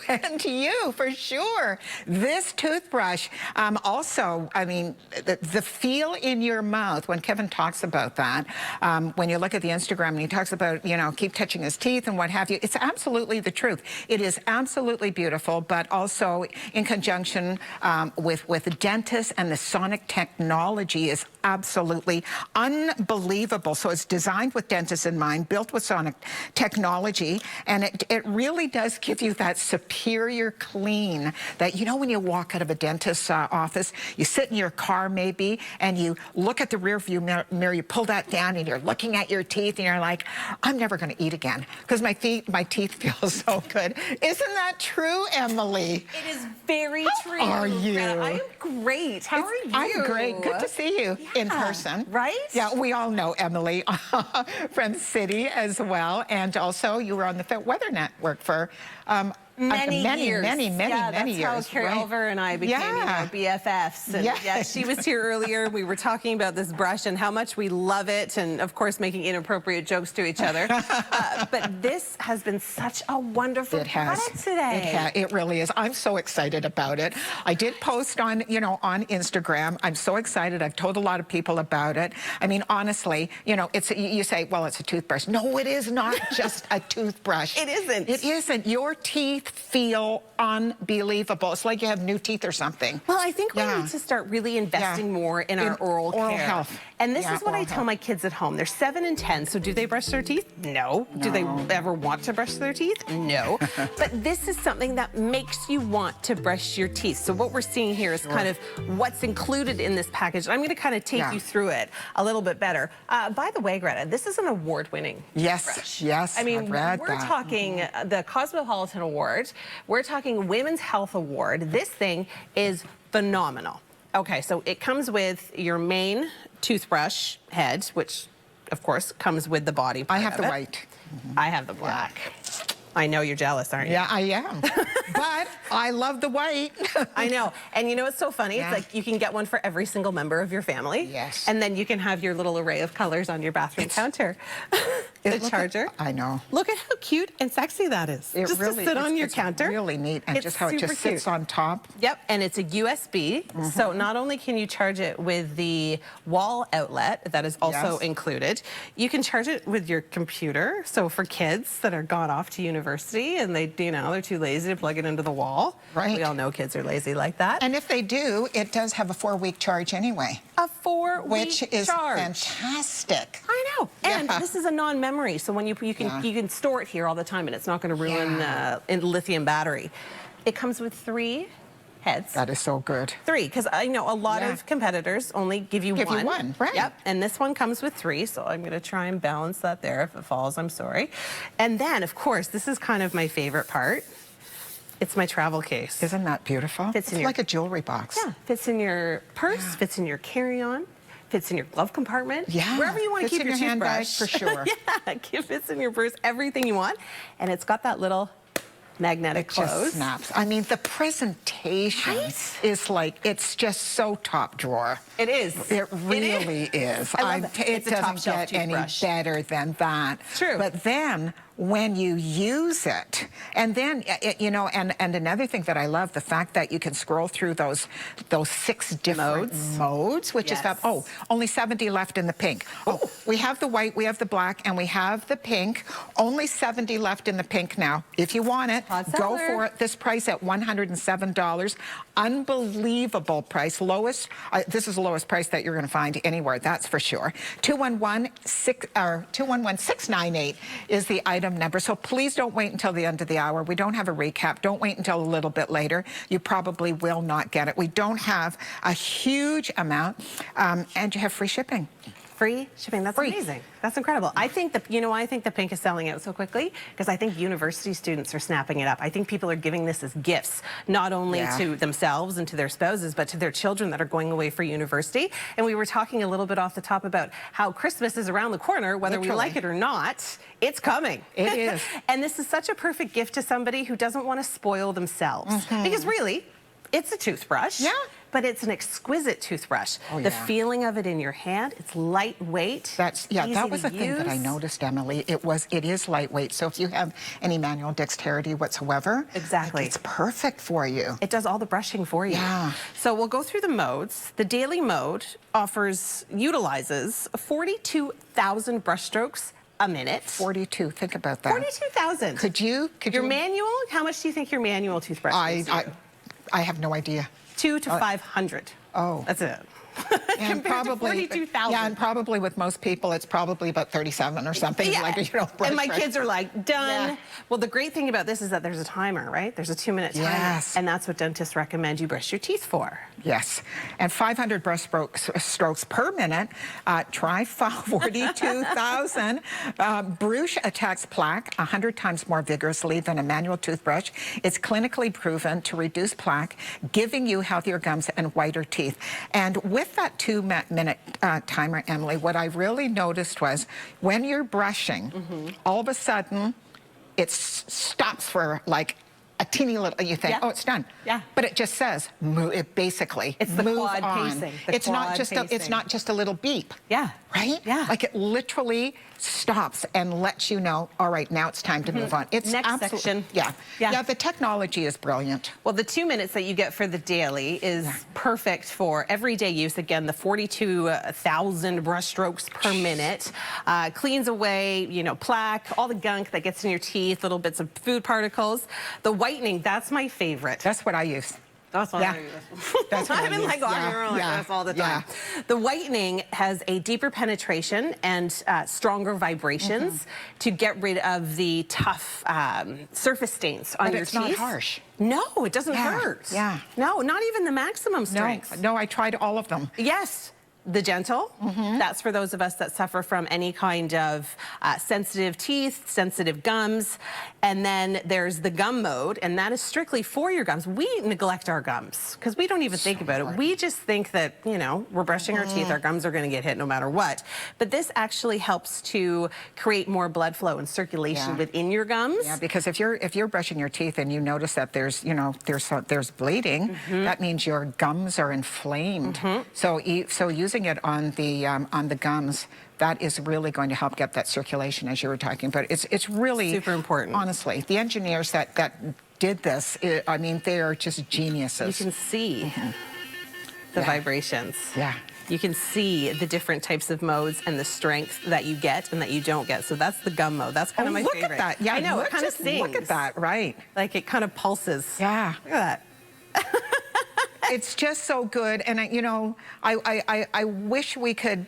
and you, for sure. This toothbrush, also, I mean, the feel in your mouth, when Kevin talks about that, when you look at the Instagram and he talks about, you know, keep touching his teeth and what have you, it's absolutely the truth. It is absolutely beautiful, but also in conjunction with dentists, and the sonic technology is absolutely unbelievable. So it's designed with dentists in mind, built with sonic technology, and it really does give you that superior clean that, you know, when you walk out of a dentist's office, you sit in your car maybe, and you look at the rear view mirror, you pull that down, and you're looking at your teeth, and you're like, I'm never going to eat again because my teeth feel so good. Isn't that true, Emily? It is very true. How are you? I am great. How are you? I'm great. Good to see you in person. Right? Yeah, we all know Emily from the city as well. And also, you were on the Weather Network for many years. Many that's years. how Carrie right. Oliver and I became BFFs. And yeah, she was here earlier. We were talking about this brush and how much we love it, and of course making inappropriate jokes to each other. But this has been such a wonderful product today. It really is. I'm so excited about it. I did post on, you know, on Instagram. I'm so excited. I've told a lot of people about it. I mean, honestly, you know, you say, well, it's a toothbrush. No, it is not just a toothbrush. It isn't. It isn't. Your teeth feel unbelievable. It's like you have new teeth or something. Well, I think we need to start really investing more in our oral care. Health. And this is what I tell my kids at home. They're 7 and 10, so do they brush their teeth? No. Do they ever want to brush their teeth? No. But this is something that makes you want to brush your teeth. So what we're seeing here is kind of what's included in this package. I'm going to kind of take you through it a little bit better. By the way, Greta, this is an award-winning brush. Yes, I mean, I've read we're talking the Cosmopolitan Award. We're talking Women's Health Award. This thing is phenomenal. Okay, so it comes with your main toothbrush head, which, of course, comes with the body part I have of the it. white. I have the black. I know you're jealous, aren't you? Yeah, I am. But I love the white. I know. And you know what's so funny? It's like you can get one for every single member of your family. Yes. And then you can have your little array of colors on your bathroom counter. The charger. I know. Look at how cute and sexy that is. It just really, to sit on your it's counter. Really neat. And It's just how it just super sits cute. on top. Yep, and it's a USB. So not only can you charge it with the wall outlet that is also included, you can charge it with your computer. So for kids that are gone off to university and they, you know, they're too lazy to plug it into the wall. Right. We all know kids are lazy like that. And if they do, it does have a 4-week charge anyway. A 4-week Which is charge. fantastic. I know. And Yeah. this is a non-memory, so when you can store it here all the time, and it's not going to ruin in lithium battery. It comes with 3 heads. That is so good. 3, because I know a lot of competitors only give you one. One, right. Yep, and this one comes with 3, so I'm going to try and balance that there. If it falls, I'm sorry. And then, of course, this is kind of my favorite part. It's my travel case. Isn't that beautiful? Fits in it's your- like a jewelry box. Yeah, fits in your purse, fits in your carry-on, fits in your glove compartment. Yeah. Wherever you want to Fits keep in your your handbag, toothbrush. for sure. Yeah, it fits in your purse, everything you want. And it's got that little magnetic It close. just snaps. I mean, the presentation is like, it's just so top drawer. It is. It really is. I love it. It It's a top doesn't shelf get any toothbrush. better than that. True. But then when you use it, and then, you know, and another thing that I love, the fact that you can scroll through those 6 different modes, which is fab. Oh, only 70 left in the pink. Oh, we have the white, we have the black, and we have the pink. Only 70 left in the pink now. If you want it, go for it. This price at $107. Unbelievable price. Lowest, this is the lowest price that you're going to find anywhere, that's for sure. 211-698 is the item number. So please don't wait until the end of the hour. We don't have a recap. Don't wait until a little bit later. You probably will not get it. We don't have a huge amount, and you have free shipping. Free shipping, that's amazing. That's incredible. I think I think the pink is selling out so quickly because I think university students are snapping it up. I think people are giving this as gifts, not only to themselves and to their spouses, but to their children that are going away for university. And we were talking a little bit off the top about how Christmas is around the corner, whether we like it or not, it's coming. It is. And this is such a perfect gift to somebody who doesn't want to spoil themselves. Because really, it's a toothbrush. Yeah. But it's an exquisite toothbrush. Oh, the yeah. feeling of it in your hand, it's lightweight. That was a thing that I use. noticed, Emily. It is lightweight. So if you have any manual dexterity whatsoever, Exactly. it's perfect for you. It does all the brushing for you. Yeah. So we'll go through the modes. The daily mode utilizes 42,000 brush strokes a minute. 42. Think about that. 42,000. Could you? Your manual? How much do you think your manual toothbrush is? I have no idea. 200 to 500. Oh. That's it. And probably 42,000. Yeah, and probably with most people, it's probably about 37 or something. Yeah. Like, And my kids are like, done. Yeah. Well, the great thing about this is that there's a timer, right? There's a 2-minute timer. Yes. And that's what dentists recommend you brush your teeth for. Yes, and 500 brush strokes per minute. Try 42,000. Bruush attacks plaque 100 times more vigorously than a manual toothbrush. It's clinically proven to reduce plaque, giving you healthier gums and whiter teeth. And with that 2-minute timer, Emily, what I really noticed was when you're brushing, all of a sudden, it stops for like a teeny little, you think, oh, it's done. Yeah. But it just says, move, it basically It's the move quad on. pacing. It's not just a little beep. Yeah. Right? Yeah. Like it literally stops and lets you know, all right, now it's time to move on. It's Next absolutely, section. Yeah. Yeah. Yeah, the technology is brilliant. Well, the 2 minutes that you get for the daily is perfect for everyday use. Again, the 42,000 brush strokes per minute. Cleans away, plaque, all the gunk that gets in your teeth, little bits of food particles. The whitening, that's my favorite. That's what I use. That's what Yeah. I use. That's what I I'm in use. my garden room like this all the time. The whitening has a deeper penetration and stronger vibrations to get rid of the tough surface stains on your it's teeth. not harsh. No, it doesn't hurt. Yeah. No, not even the maximum strength. No, I tried all of them. Yes. The gentle, that's for those of us that suffer from any kind of sensitive teeth, sensitive gums. And then there's the gum mode, and that is strictly for your gums. We neglect our gums because we don't even think about it. We just think that, we're brushing our teeth, our gums are going to get hit no matter what. But this actually helps to create more blood flow and circulation within your gums. Yeah, because if you're brushing your teeth and you notice that there's bleeding, that means your gums are inflamed. So using it on the gums, that is really going to help get that circulation, as you were talking about. It's really super important. Honestly, the engineers that did this, I mean, they are just geniuses. You can see the vibrations. Yeah. You can see the different types of modes and the strength that you get and that you don't get. So that's the gum mode. That's kind of my look favorite. at that. Yeah, I know, it kind of sings. Look at that, right. Like it kind of pulses. Yeah. Look at that. It's just so good, and I wish we could,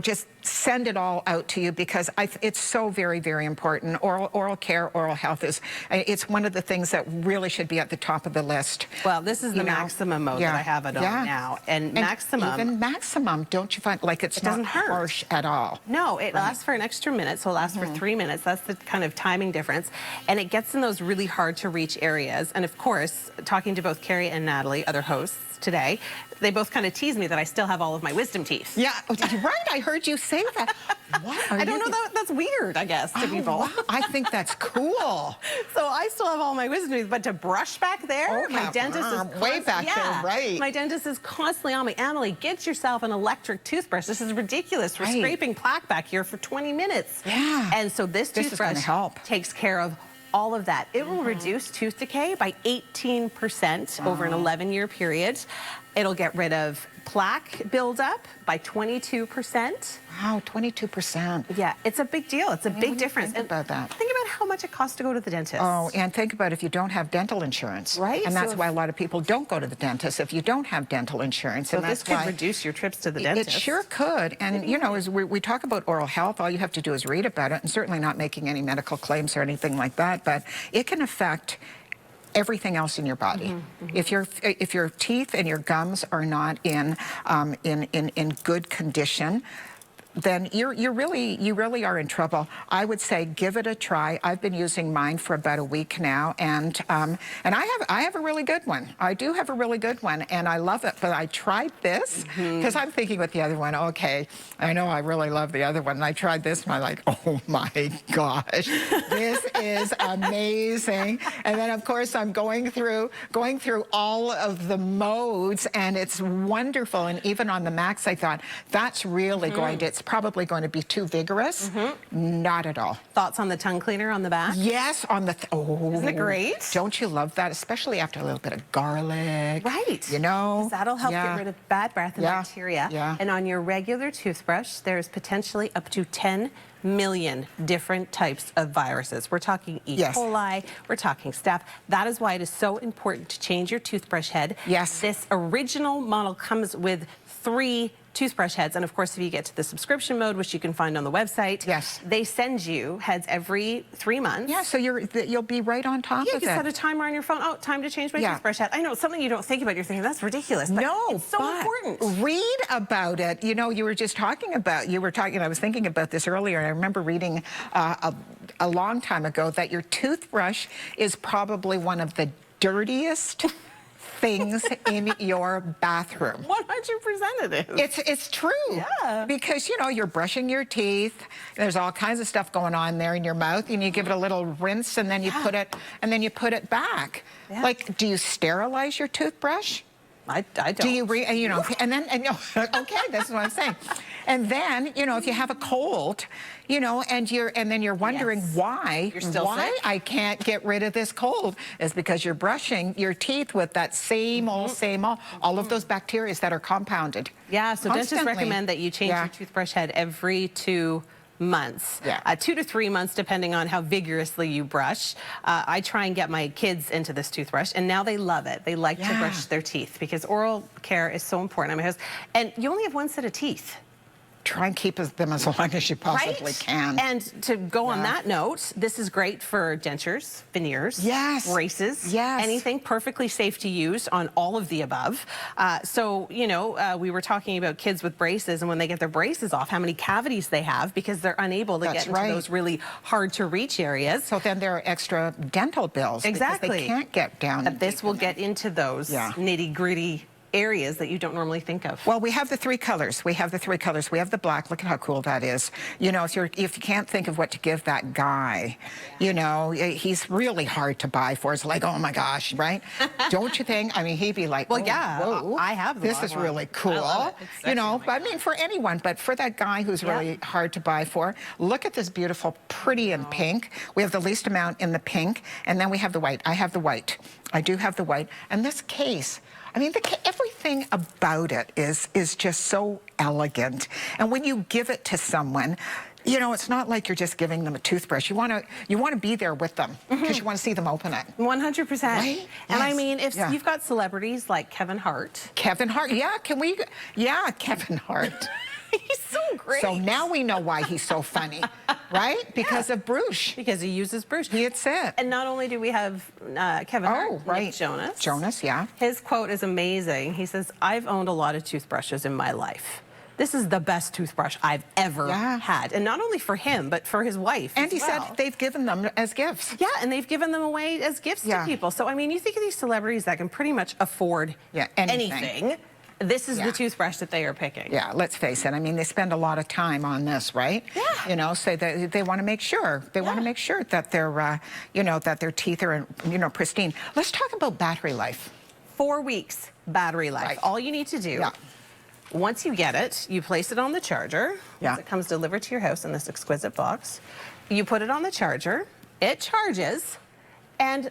just send it all out to you because it's so very, very important. Oral care, oral health it's one of the things that really should be at the top of the list. Well, this is the maximum mode that I have it on now, and maximum. Even maximum, don't you find like it doesn't not hurt. harsh at all? No, it lasts for an extra minute, so it lasts for 3 minutes. That's the kind of timing difference, and it gets in those really hard to reach areas. And of course, talking to both Carrie and Natalie, other hosts today, they both kind of tease me that I still have all of my wisdom teeth. Yeah, right. I heard you say that. What? I don't know, that's weird, I guess, to people. Wow. I think that's cool. So I still have all my wisdom teeth, but to brush back there, my dentist is way back there, right? My dentist is constantly on me. Emily, get yourself an electric toothbrush. This is ridiculous. We're scraping plaque back here for 20 minutes. Yeah. And so this toothbrush takes care of all of that. It will reduce tooth decay by 18% over an 11-year period. It'll get rid of plaque buildup by 22%. Wow, 22%. Yeah, it's a big deal. It's a big difference. Think about that. Think about how much it costs to go to the dentist. Oh, and think about if you don't have dental insurance. Right. And that's why a lot of people don't go to the dentist if you don't have dental insurance. So and this could reduce your trips to the dentist. It sure could. And, as we talk about oral health, all you have to do is read about it, and certainly not making any medical claims or anything like that, but it can affect everything else in your body. If your teeth and your gums are not in good condition, then you really are in trouble. I would say give it a try. I've been using mine for about a week now, and I have a really good one. I do have a really good one, and I love it. But I tried this because I'm thinking with the other one, okay, I know I really love the other one, and I tried this, and I'm like, oh my gosh, this is amazing. And then of course I'm going through all of the modes, and it's wonderful. And even on the Max, I thought that's really it's probably going to be too vigorous. Not at all. Thoughts on the tongue cleaner on the back? Yes, on the, Isn't it great? Don't you love that? Especially after a little bit of garlic. Right. You know? 'Cause that'll help get rid of bad breath and bacteria. Yeah. And on your regular toothbrush, there's potentially up to 10 million different types of viruses. We're talking E. coli, we're talking staph. That is why it is so important to change your toothbrush head. Yes. This original model comes with 3 toothbrush heads, and of course if you get to the subscription mode, which you can find on the website, they send you heads every 3 months. Yeah, so you'll be right on top of it. You set a timer on your phone. Oh, time to change my toothbrush head. I know, it's something you don't think about. You're thinking, that's ridiculous. But no, it's so important. Read about it. You know, you were talking, I was thinking about this earlier, and I remember reading a long time ago that your toothbrush is probably one of the dirtiest things in your bathroom. 100% it is. It's true. Yeah. Because, you know, you're brushing your teeth. There's all kinds of stuff going on there in your mouth, and you give it a little rinse, and then you put it back. Yeah. Like, do you sterilize your toothbrush? I don't. Do you okay, this is what I'm saying. And then, you know, if you have a cold, you know, and then you're wondering why I can't get rid of this cold, is because you're brushing your teeth with that same old, all of those bacteria that are compounded. Yeah, so dentists recommend that you change your toothbrush head every 2 months. 2 to 3 months, depending on how vigorously you brush. I try and get my kids into this toothbrush, and now they love it. They like to brush their teeth because oral care is so important. I mean, and you only have 1 set of teeth. Try and keep them as long as you possibly can. And to go on that note, this is great for dentures, veneers, braces, anything, perfectly safe to use on all of the above. So, you know, we were talking about kids with braces, and when they get their braces off, how many cavities they have because they're unable to get into those really hard to reach areas. So then there are extra dental bills because they can't get down. But this will get into those nitty gritty areas that you don't normally think of. Well, we have the 3 colors. We have the black. Look at how cool that is. You know, if you can't think of what to give that guy, you know, he's really hard to buy for. It's like, oh my gosh, right? Don't you think? I mean, he'd be like, well, whoa, I have them. This is really cool. You know, I mean, for anyone, but for that guy who's really hard to buy for, look at this beautiful, pretty in pink. We have the least amount in the pink, and then we have the white. I have the white. I do have the white. And this case, I mean, everything about it is just so elegant. And when you give it to someone, you know, it's not like you're just giving them a toothbrush. You want to be there with them because you want to see them open it. 100%. Right? And I mean, if you've got celebrities like Kevin Hart. Kevin Hart, Kevin Hart. He's so great. So now we know why he's so funny, right? Because of Bruush. Because he uses Bruush. That's it. And not only do we have Kevin Hart, Nick Jonas. His quote is amazing. He says, "I've owned a lot of toothbrushes in my life. This is the best toothbrush I've ever had." And not only for him, but for his wife And he said they've given them as gifts. Yeah, and they've given them away as gifts to people. So, I mean, you think of these celebrities that can pretty much afford anything. This is the toothbrush that they are picking. Yeah, let's face it. I mean, they spend a lot of time on this, right? Yeah. You know, so they want to make sure. They want to make sure that their, you know, that their teeth are, you know, pristine. Let's talk about battery life. 4 weeks battery life. All you need to do, once you get it, you place it on the charger. It comes delivered to your house in this exquisite box. You put it on the charger, it charges, and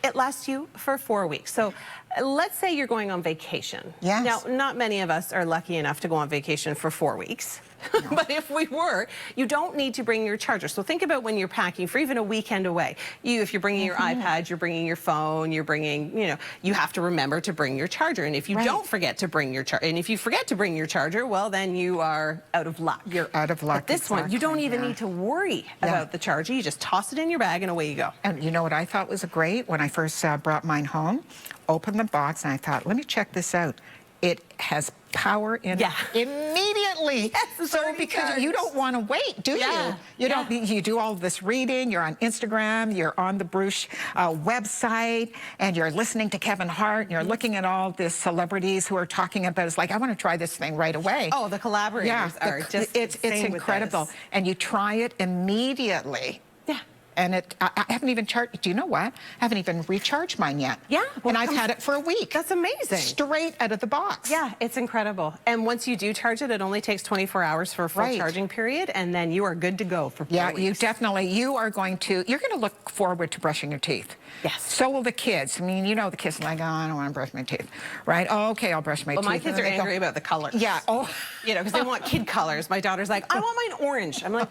it lasts you for 4 weeks. So let's say you're going on vacation. Now, not many of us are lucky enough to go on vacation for 4 weeks. But if we were, you don't need to bring your charger. So think about when you're packing for even a weekend away. If you're bringing your iPad, you're bringing your phone, you're bringing, you know, you have to remember to bring your charger. And if you don't forget to bring your charger, and if you forget to bring your charger, well, then you are out of luck. You're out of luck. But this one, you don't even need to worry about the charger. You just toss it in your bag and away you go. And you know what I thought was great when I first brought mine home? Opened the box and I thought, let me check this out. it has power in it immediately. Yes, so because you don't want to wait, do you? You don't. You do all this reading. You're on Instagram. You're on the Bruush website, and you're listening to Kevin Hart. And you're looking at all these celebrities who are talking about. It's like, I want to try this thing right away. Oh, the collaborators are just it's incredible, and you try it immediately. And I haven't even charged, do you know what? I haven't even recharged mine yet. Yeah. And I've had it for a week. That's amazing. Straight out of the box. Yeah, it's incredible. And once you do charge it, it only takes 24 hours for a full charging period, and then you are good to go for 4 weeks. You definitely, you're going to look forward to brushing your teeth. Yes. So will the kids. I mean, you know, the kids are like, oh, I don't want to brush my teeth, right? Oh, okay, I'll brush my teeth. Well, my kids are angry about the colors. Yeah. Oh. You know, because they want kid colors. My daughter's like, I want mine orange. I'm like,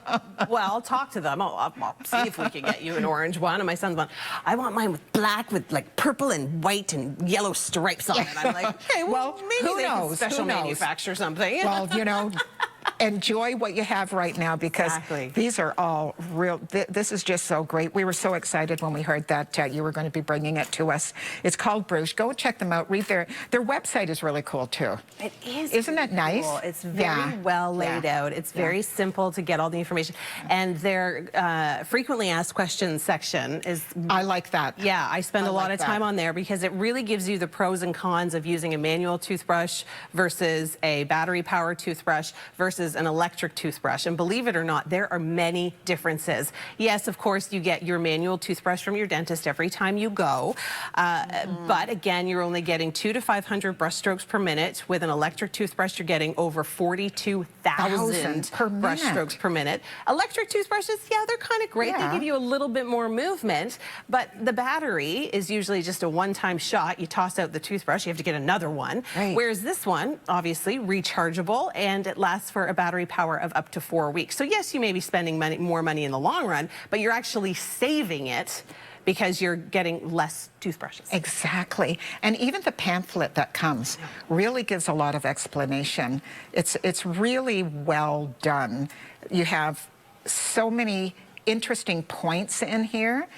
well, I'll talk to them. I'll see if we can get you an orange one. And my son's one, I want mine with black with like purple and white and yellow stripes on it. I'm like, okay, well, maybe who they can knows? special manufacture something. Well, you know, enjoy what you have right now, because these are all real. This is just so great. We were so excited when we heard that you were going to be bringing it to us. It's called Bruush. Go check them out. Read their website is really cool too. It is. Isn't it nice? Cool. It's very well laid out. It's very simple to get all the information. And their frequently asked questions section is. I like that. Yeah, I spend a lot of time on there because it really gives you the pros and cons of using a manual toothbrush versus a battery-powered toothbrush versus an electric toothbrush. And believe it or not, there are many differences. Yes, of course, you get your manual toothbrush from your dentist every time you go. But again, you're only getting 200 to 500 brush strokes per minute. With an electric toothbrush, you're getting over 42,000 brush strokes per minute. Electric toothbrushes, yeah, they're kind of great. They give you a little bit more movement, but the battery is usually just a one-time shot. You toss out the toothbrush, you have to get another one. Whereas this one, obviously, rechargeable, and it lasts for a battery power of up to 4 weeks. So yes, you may be spending more money in the long run, but you're actually saving it because you're getting less toothbrushes. Exactly. And even the pamphlet that comes really gives a lot of explanation. It's really well done. You have so many interesting points in here.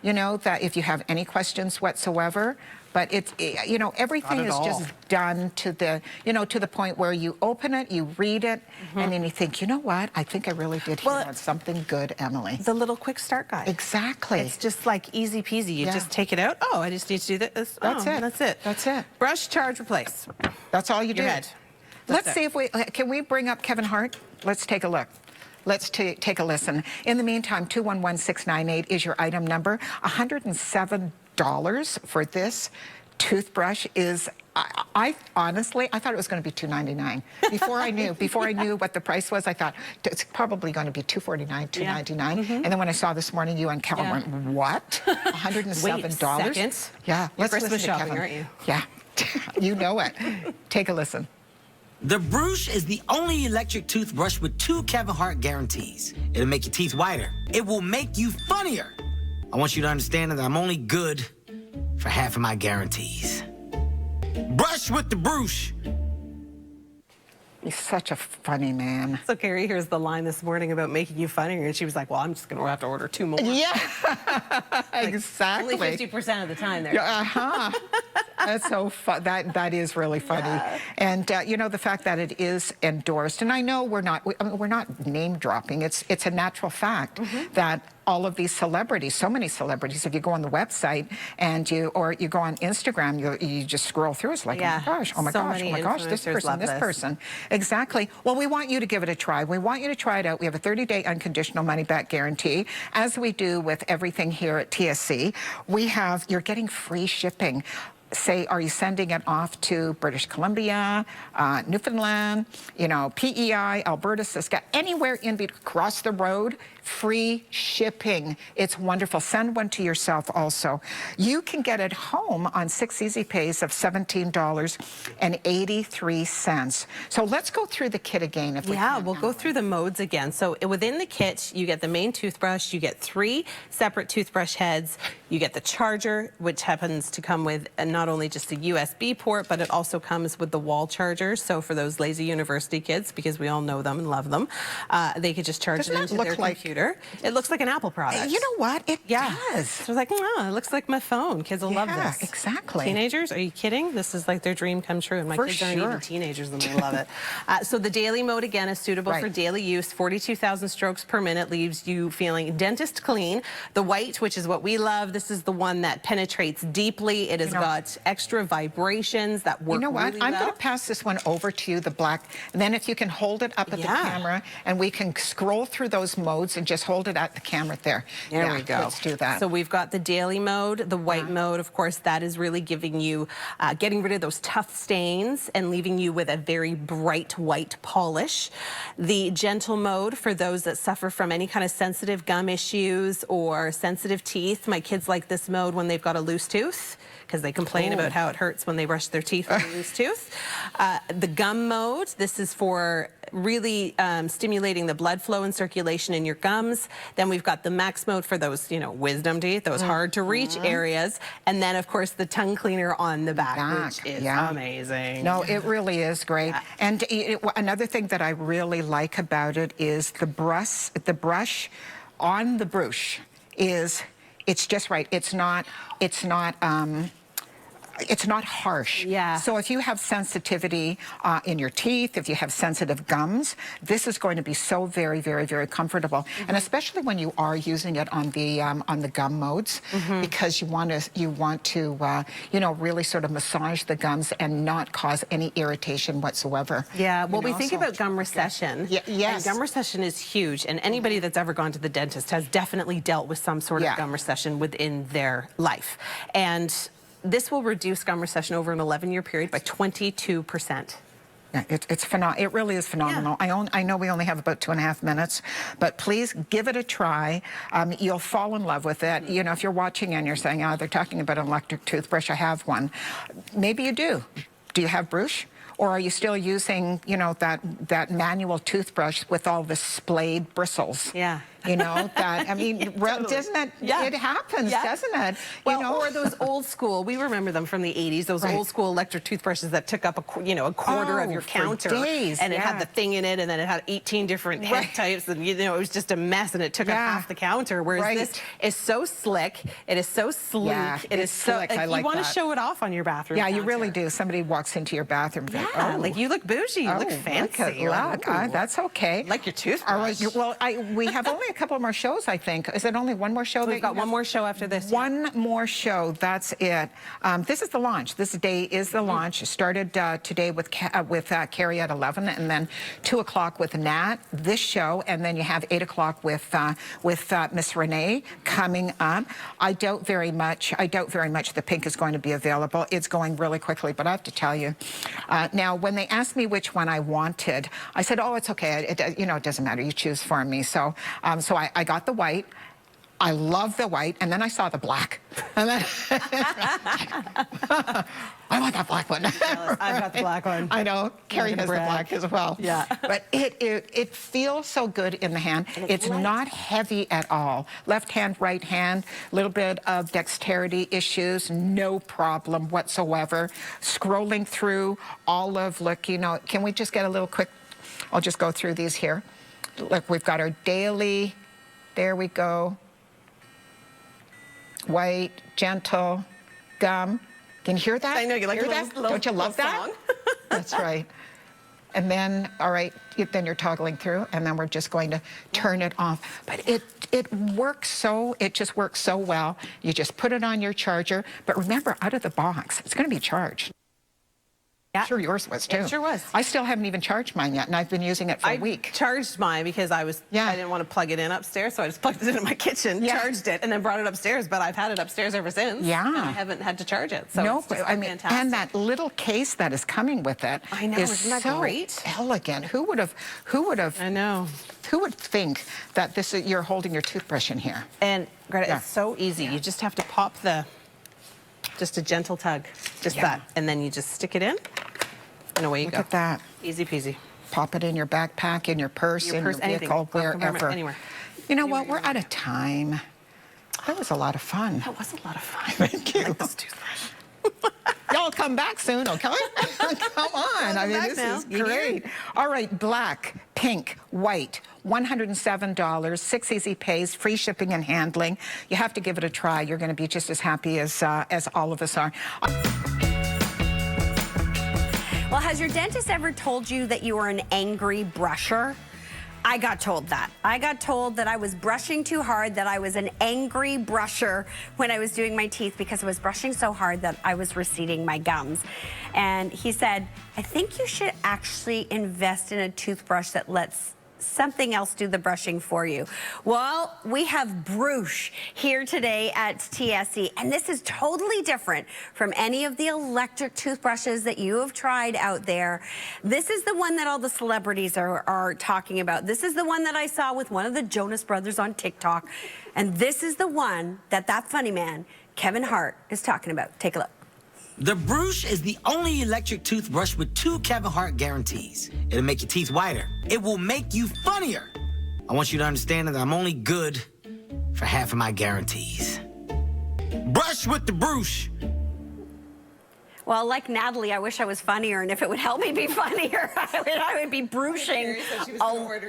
You know, that if you have any questions whatsoever, but you know, everything is just done to the, you know, to the point where you open it, you read it, and then you think, you know what? I think I really did hear on something good, Emily. The little quick start guide. Exactly. It's just like easy peasy. You just take it out. Oh, I just need to do this. That's it. That's it. That's it. Brush, charge, replace. That's all you do. Your head. Let's see if can we bring up Kevin Hart? Let's take a look. Let's take a listen. In the meantime, 211698 is your item number. $107 for this toothbrush is, I honestly, I thought it was going to be $2.99. Before I knew what the price was, I thought it's probably going to be $2.49, $2.99. And then when I saw this morning, you and Kevin went, what? $107? Wait a second. Yeah, let's Christmas listen to shopping, Kevin. aren't you? Yeah, you know it. Take a listen. The Bruush is the only electric toothbrush with 2 Kevin Hart guarantees. It'll make your teeth whiter. It will make you funnier. I want you to understand that I'm only good for half of my guarantees. Brush with the Bruush. He's such a funny man. So Carrie hears the line this morning about making you funnier, and she was like, well, I'm just going to have to order 2 more. Yeah, exactly. Only 50% of the time there. That's so fun. That is really funny. And you know, the fact that it is endorsed, and I know we're not name dropping. It's a natural fact that all of these celebrities, so many celebrities, if you go on the website and you go on Instagram, you just scroll through, it's like, oh my gosh, this person. Exactly. Well, we want you to give it a try. We want you to try it out. We have a 30-day unconditional money-back guarantee, as we do with everything here at TSC. You're getting free shipping. Say, are you sending it off to British Columbia, Newfoundland, you know, PEI, Alberta, Saskatchewan, anywhere across the road, free shipping. It's wonderful. Send one to yourself also. You can get it home on 6 easy pays of $17.83. So let's go through the kit again if we can. Yeah, we'll go through the modes again. So within the kit, you get the main toothbrush, you get 3 separate toothbrush heads, you get the charger, which happens to come with not only just a USB port, but it also comes with the wall charger. So for those lazy university kids, because we all know them and love them, they could just charge it into their computer. It looks like an Apple product. You know what? It does. So I was like, oh, it looks like my phone. Kids will love this. Exactly. Teenagers, are you kidding? This is like their dream come true. And my kids aren't even teenagers and they love it. So the daily mode, again, is suitable for daily use. 42,000 strokes per minute leaves you feeling dentist clean. The white, which is what we love, this is the one that penetrates deeply. It has got extra vibrations that work really well. I'm going to pass this one over to you, the black. And then if you can hold it up at the camera, and we can scroll through those modes and just hold it at the camera there. There we go. Let's do that. So we've got the daily mode, the white mode, of course, that is really giving you, getting rid of those tough stains and leaving you with a very bright white polish. The gentle mode for those that suffer from any kind of sensitive gum issues or sensitive teeth. My kids like this mode when they've got a loose tooth, because they complain about how it hurts when they brush their teeth with a loose tooth. The gum mode, this is for really stimulating the blood flow and circulation in your gums. Then we've got the max mode for those, you know, wisdom teeth, those hard to reach areas. And then, of course, the tongue cleaner on the back, which is amazing. No, it really is great. And another thing that I really like about it is the brush on the Bruush is, it's just right. It's not harsh. Yeah. So if you have sensitivity in your teeth, if you have sensitive gums, this is going to be so very, very, very comfortable. And especially when you are using it on the gum modes, because you want to you know, really sort of massage the gums and not cause any irritation whatsoever. Yeah. Well, we think about gum recession. Yes. And gum recession is huge, and anybody that's ever gone to the dentist has definitely dealt with some sort of gum recession within their life. And this will reduce gum recession over an 11-year period by 22%. Yeah, it's phenomenal. It really is phenomenal. I know we only have about 2.5 minutes, but please give it a try. You'll fall in love with it. You know, if you're watching and you're saying, oh, they're talking about an electric toothbrush, I have one. Maybe you do. Do you have Bruush? Or are you still using, you know, that manual toothbrush with all the splayed bristles? Yeah. You know, that, I mean, doesn't it, it happens, doesn't it? Well, you know? or those old school, we remember them from the 80s, those old school electric toothbrushes that took up a quarter of your counter. Days, and it had the thing in it, and then it had 18 different head types, and you know, it was just a mess, and it took up half the counter, whereas this is so slick, it is so sleek, it is so, slick. I like you want to that. show it off on your bathroom counter. You really do. Somebody walks into your bathroom, like you look bougie, you look fancy. That's okay. Like your toothbrush. All right, well, we have only a couple more shows, I think. Is it only one more show? We've got one more show after this. One more show, that's it. This is the launch. This day is the launch. It started today with Carrie at 11, and then 2 o'clock with Nat, this show, and then you have 8 o'clock with Miss Renee coming up. I doubt very much the pink is going to be available. It's going really quickly, but I have to tell you, now when they asked me which one I wanted, I said, oh, it's okay. You know, it doesn't matter. You choose for me. So, I got the white. I love the white, and then I saw the black. And then I want that black one. I've got the black one. I know. Carrie has the black as well. Yeah. But it feels so good in the hand. It's not heavy at all. Left hand, right hand, a little bit of dexterity issues, no problem whatsoever. Scrolling through all of, look, you know, can we just get a little quick, I'll just go through these here. Look, we've got our daily, there we go. White, gentle, gum. Can you hear that? I know, you like hear that? Don't you love that? That's right. And then, all right, then you're toggling through, and then we're just going to turn it off. But it works so, it just works so well. You just put it on your charger, but remember, out of the box, it's going to be charged. Yeah. I'm sure yours was too. It sure was. I still haven't even charged mine yet, and I've been using it for a week. I charged mine because I didn't want to plug it in upstairs, so I just plugged it into my kitchen, charged it, and then brought it upstairs. But I've had it upstairs ever since. Yeah. And I haven't had to charge it. So no, it's just I mean, fantastic. and that little case that is coming with it is isn't that so great? elegant. Who would have? I know. Who would think that you're holding your toothbrush in here? And Greta, it's so easy. You just have to pop just a gentle tug, just that, and then you just stick it in. And away you go. Look at that. Easy peasy. Pop it in your backpack, in your purse, in your vehicle, wherever. Anywhere. You know what? We're out of time. That was a lot of fun. That was a lot of fun. Thank you. I like this toothbrush. Y'all come back soon, okay? Come on. I mean, this is great. All right, black, pink, white, $107, 6 easy pays, free shipping and handling. You have to give it a try. You're going to be just as happy as all of us are. Well, has your dentist ever told you that you are an angry brusher? I got told that. I got told that I was brushing too hard, that I was an angry brusher when I was doing my teeth because I was brushing so hard that I was receding my gums. And he said, I think you should actually invest in a toothbrush that lets something else do the brushing for you. Well, we have Bruush here today at TSC, and this is totally different from any of the electric toothbrushes that you have tried out there. This is the one that all the celebrities are talking about. This is the one that I saw with one of the Jonas Brothers on TikTok, and this is the one that funny man, Kevin Hart, is talking about. Take a look. The Bruush is the only electric toothbrush with 2 Kevin Hart guarantees. It'll make your teeth whiter. It will make you funnier. I want you to understand that I'm only good for half of my guarantees. Brush with the Bruush. Well, like Natalie, I wish I was funnier, and if it would help me be funnier, I would be brushing a lot.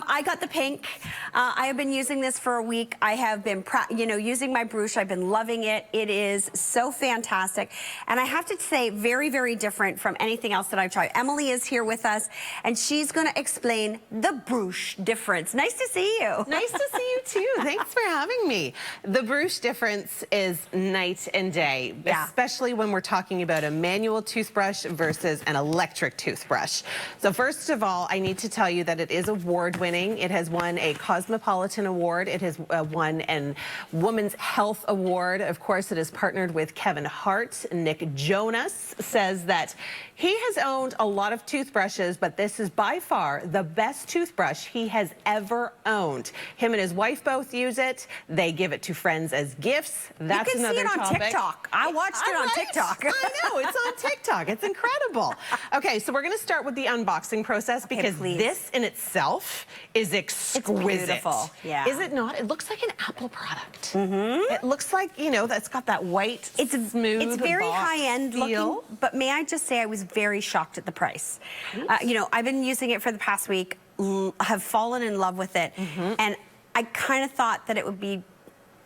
I got the pink. I have been using this for a week. I have been, using my Bruush. I've been loving it. It is so fantastic. And I have to say, very, very different from anything else that I've tried. Emily is here with us, and she's going to explain the Bruush difference. Nice to see you. Nice to see you too. Thanks for having me. The Bruush difference is night and day, especially when we're talking about a manual toothbrush versus an electric toothbrush. So first of all, I need to tell you that it is award-winning. It has won a Cosmopolitan Award. It has won a Women's Health Award. Of course, it is partnered with Kevin Hart. Nick Jonas says that he has owned a lot of toothbrushes, but this is by far the best toothbrush he has ever owned. Him and his wife both use it. They give it to friends as gifts. That's another topic. You can see it on TikTok. I watched it on TikTok. I know, it's on TikTok. It's incredible. Okay, so we're going to start with the unboxing process because this in itself is exquisite. It's beautiful. Yeah. Is it not? It looks like an Apple product. It looks like, that's got that white, smooth, it's very box high-end feel. looking, but may I just say I was very shocked at the price. I've been using it for the past week, have fallen in love with it, and I kind of thought that it would be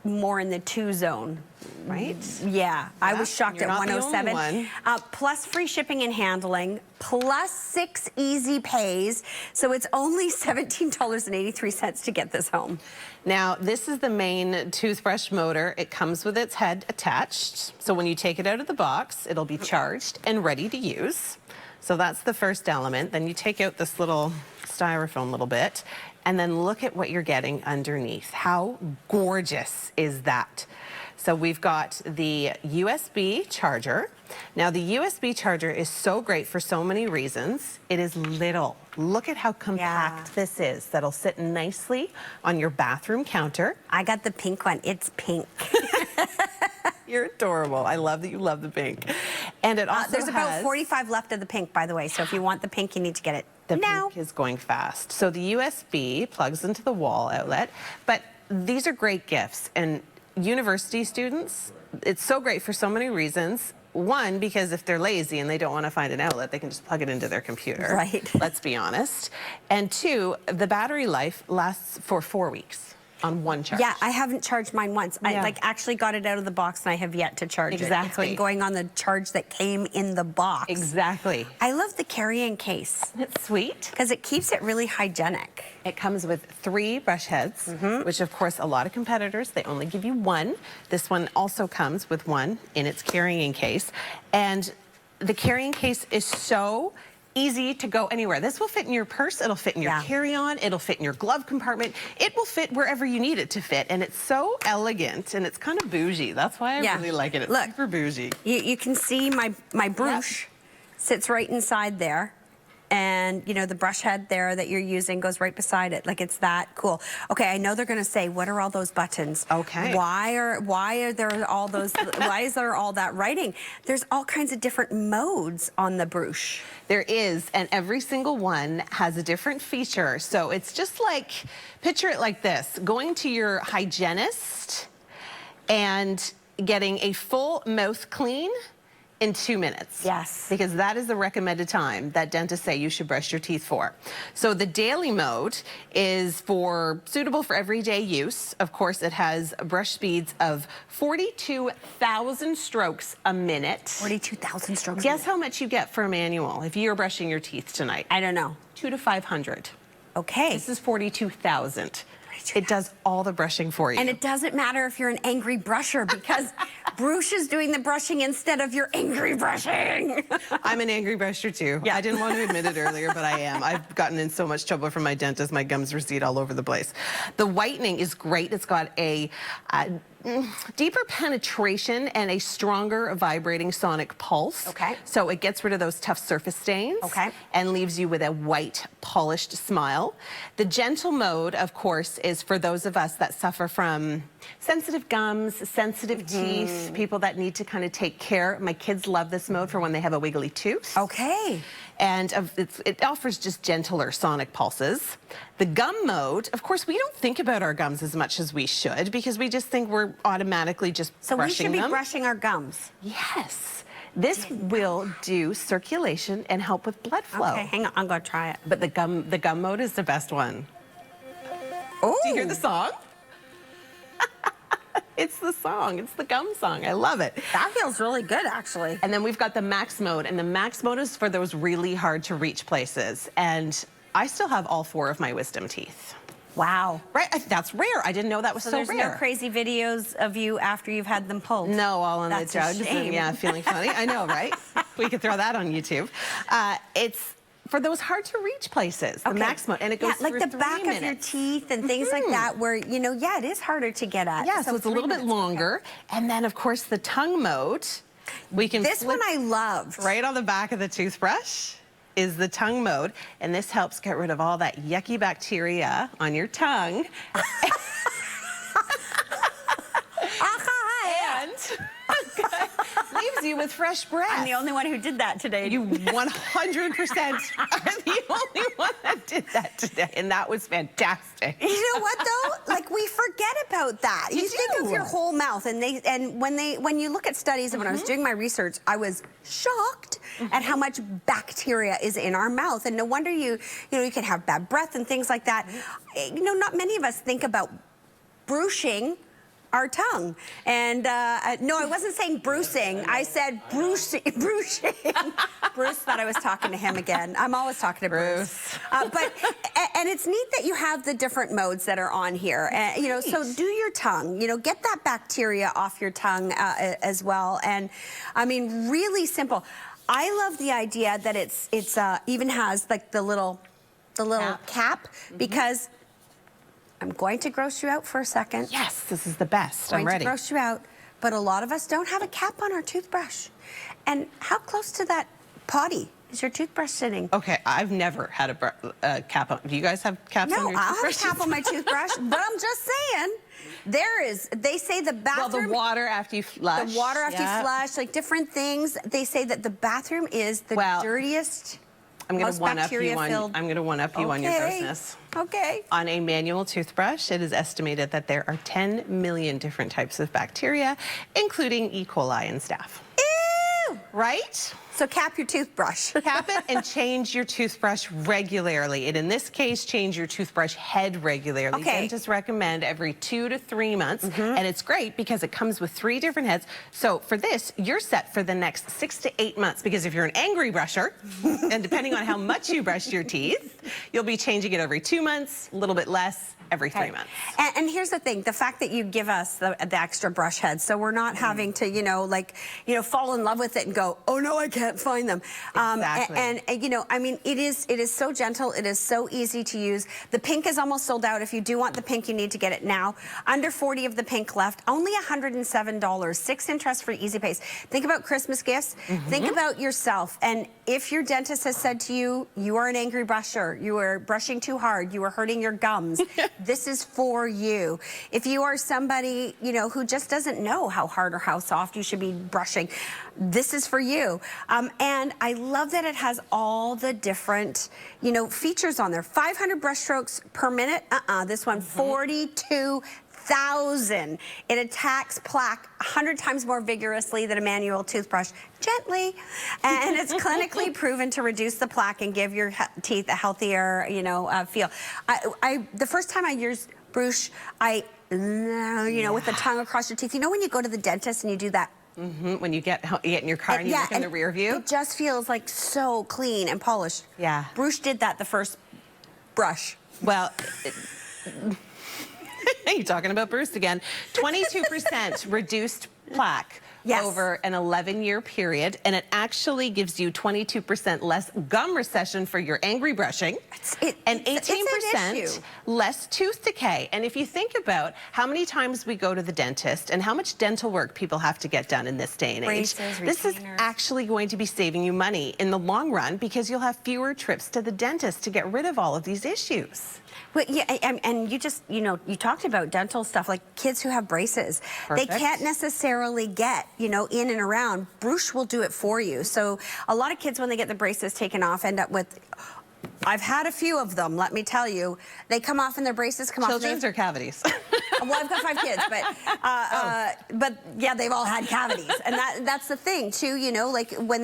more in the 2 zone. Right? Yeah, I was shocked at not the only 107. one. Plus free shipping and handling, plus 6 easy pays. So it's only $17.83 to get this home. Now, this is the main toothbrush motor. It comes with its head attached. So when you take it out of the box, it'll be charged and ready to use. So that's the first element. Then you take out this little styrofoam little bit, and then look at what you're getting underneath. How gorgeous is that? So we've got the USB charger. Now the USB charger is so great for so many reasons. It is little. Look at how compact this is. That'll sit nicely on your bathroom counter. I got the pink one. It's pink. You're adorable. I love that you love the pink. And it also there's about 45 left of the pink, by the way. So if you want the pink, you need to get it now. The pink is going fast. So the USB plugs into the wall outlet. But these are great gifts. And university students, it's so great for so many reasons. One, because if they're lazy and they don't want to find an outlet, they can just plug it into their computer. Right. Let's be honest. And 2, the battery life lasts for 4 weeks on one charge. Yeah, I haven't charged mine once. I actually got it out of the box and I have yet to charge it. It's been going on the charge that came in the box. Exactly. I love the carrying case. Isn't it sweet? Because it keeps it really hygienic. It comes with 3 brush heads, which of course a lot of competitors, they only give you 1. This one also comes with 1 in its carrying case. And the carrying case is so easy to go anywhere. This will fit in your purse, it'll fit in your carry-on, it'll fit in your glove compartment. It will fit wherever you need it to fit. And it's so elegant and it's kind of bougie. That's why I really like it. It's super bougie. You can see my Bruush sits right inside there. And, the brush head there that you're using goes right beside it. Like, it's that cool. Okay, I know they're going to say, what are all those buttons? Okay. Why are there all those, why is there all that writing? There's all kinds of different modes on the Bruush. There is, and every single one has a different feature. So it's just like, picture it like this, going to your hygienist and getting a full mouth clean in 2 minutes. Yes. Because that is the recommended time that dentists say you should brush your teeth for. So the daily mode is suitable for everyday use. Of course, it has brush speeds of 42,000 strokes a minute. 42,000 strokes. Guess how much you get for a manual if you're brushing your teeth tonight? I don't know. 200 to 500. Okay. This is 42,000. It does all the brushing for you. And it doesn't matter if you're an angry brusher because Bruush is doing the brushing instead of your angry brushing. I'm an angry brusher too. Yeah, I didn't want to admit it earlier, but I am. I've gotten in so much trouble from my dentist. My gums recede all over the place. The whitening is great. It's got a deeper penetration and a stronger vibrating sonic pulse. Okay. So it gets rid of those tough surface stains. Okay. And leaves you with a white, polished smile. The gentle mode, of course, is for those of us that suffer from sensitive gums, sensitive teeth, people that need to kind of take care. My kids love this mode for when they have a wiggly tooth. Okay. And it offers just gentler sonic pulses. The gum mode, of course, we don't think about our gums as much as we should because we just think we're automatically just So we brushing should be them. brushing our gums. Yes. This will do circulation and help with blood flow. Okay, hang on. I'm going to try it. But the gum mode is the best one. Oh. Do you hear the song? It's the song. It's the gum song. I love it. That feels really good, actually. And then we've got the max mode, and the max mode is for those really hard to reach places. And I still have all 4 of my wisdom teeth. Wow. Right? That's rare. I didn't know that was so there's rare. no crazy videos of you after you've had them pulled? No, all on That's the a jugs and shame. yeah, feeling funny. I know, right? We could throw that on YouTube. It's for those hard to reach places, the max mode, and it goes like through the 3 back minutes. of your teeth and things like that where, you know, yeah, it is harder to get at. Yeah, so it's a little bit 3 minutes. longer. And then, of course, the tongue mode. We can This flip one I loved. right on the back of the toothbrush is the tongue mode, and this helps get rid of all that yucky bacteria on your tongue. And leaves you with fresh breath. I'm the only one who did that today. You 100% are the only one that did that today, and that was fantastic. You know what though? Like we forget about that. You think of your whole mouth, and when you look at studies, and when I was doing my research, I was shocked at how much bacteria is in our mouth, and no wonder you can have bad breath and things like that. You know, not many of us think about brushing our tongue. And no, I wasn't saying bruising. I said brushing. Bruce thought I was talking to him again. I'm always talking to Bruce. And it's neat that you have the different modes that are on here. You know, so do your tongue. You know, get that bacteria off your tongue as well. And I mean, really simple. I love the idea that it's even has like the little cap because I'm going to gross you out for a second. Yes, this is the best. I'm ready. Going to gross you out, but a lot of us don't have a cap on our toothbrush. And how close to that potty is your toothbrush sitting? Okay, I've never had a cap on. Do you guys have caps on No, your I have a toothbrushes? cap on my toothbrush, but I'm just saying, they say the bathroom. Well, the water after you flush. The water after you flush, like different things. They say that the bathroom is the dirtiest. I'm going to one up you on your Okay. grossness. Okay. On a manual toothbrush, it is estimated that there are 10 million different types of bacteria, including E. coli and staph. Ew! Right? So cap your toothbrush. Cap it and change your toothbrush regularly. And in this case, change your toothbrush head regularly. Okay. Dentists recommend every 2 to 3 months. And it's great because it comes with 3 different heads. So for this, you're set for the next 6 to 8 months because if you're an angry brusher, and depending on how much you brush your teeth, you'll be changing it every 2 months, a little bit less, every 3 months. And here's the thing, the fact that you give us the extra brush heads, so we're not having to, fall in love with it and go, oh no, I can't find them. Exactly. And I mean, it is so gentle, it is so easy to use. The pink is almost sold out. If you do want the pink, you need to get it now. Under 40 of the pink left, only $107, 6 interest-free easy pays. Think about Christmas gifts, think about yourself, and if your dentist has said to you, you are an angry brusher, you are brushing too hard, you are hurting your gums, this is for you. If you are somebody, who just doesn't know how hard or how soft you should be brushing, this is for you. And I love that it has all the different, features on there. 500 brush strokes per minute. This one, 42,000 1,000. It attacks plaque 100 times more vigorously than a manual toothbrush, gently. And it's clinically proven to reduce the plaque and give your teeth a healthier, feel. The first time I used Bruush, with the tongue across your teeth. You know when you go to the dentist and you do that? When you get in your car and you look in the rear view? It just feels like so clean and polished. Yeah. Bruush did that the first brush. Well, you're talking about Bruce again. 22% reduced plaque over an 11-year period, and it actually gives you 22% less gum recession for your angry brushing, and 18% less tooth decay. And if you think about how many times we go to the dentist and how much dental work people have to get done in this day and age, this is actually going to be saving you money in the long run because you'll have fewer trips to the dentist to get rid of all of these issues. Well, yeah, and you just, you talked about dental stuff, like kids who have braces. They can't necessarily get, in and around. Bruush will do it for you. So a lot of kids, when they get the braces taken off, end up with, I've had a few of them, let me tell you. They come off and their braces come off. Children's or cavities? Well, I've got 5 kids, but yeah, they've all had cavities, and that's the thing too. Like when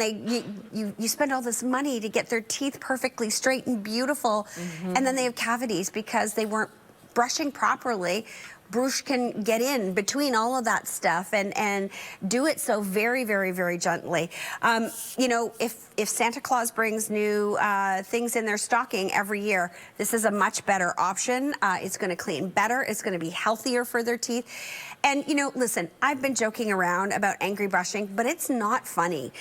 you spend all this money to get their teeth perfectly straight and beautiful, and then they have cavities because they weren't brushing properly. Bruush can get in between all of that stuff and do it so very, very, very gently. If Santa Claus brings new things in their stocking every year, this is a much better option. It's going to clean better. It's going to be healthier for their teeth. And, listen, I've been joking around about angry brushing, but it's not funny.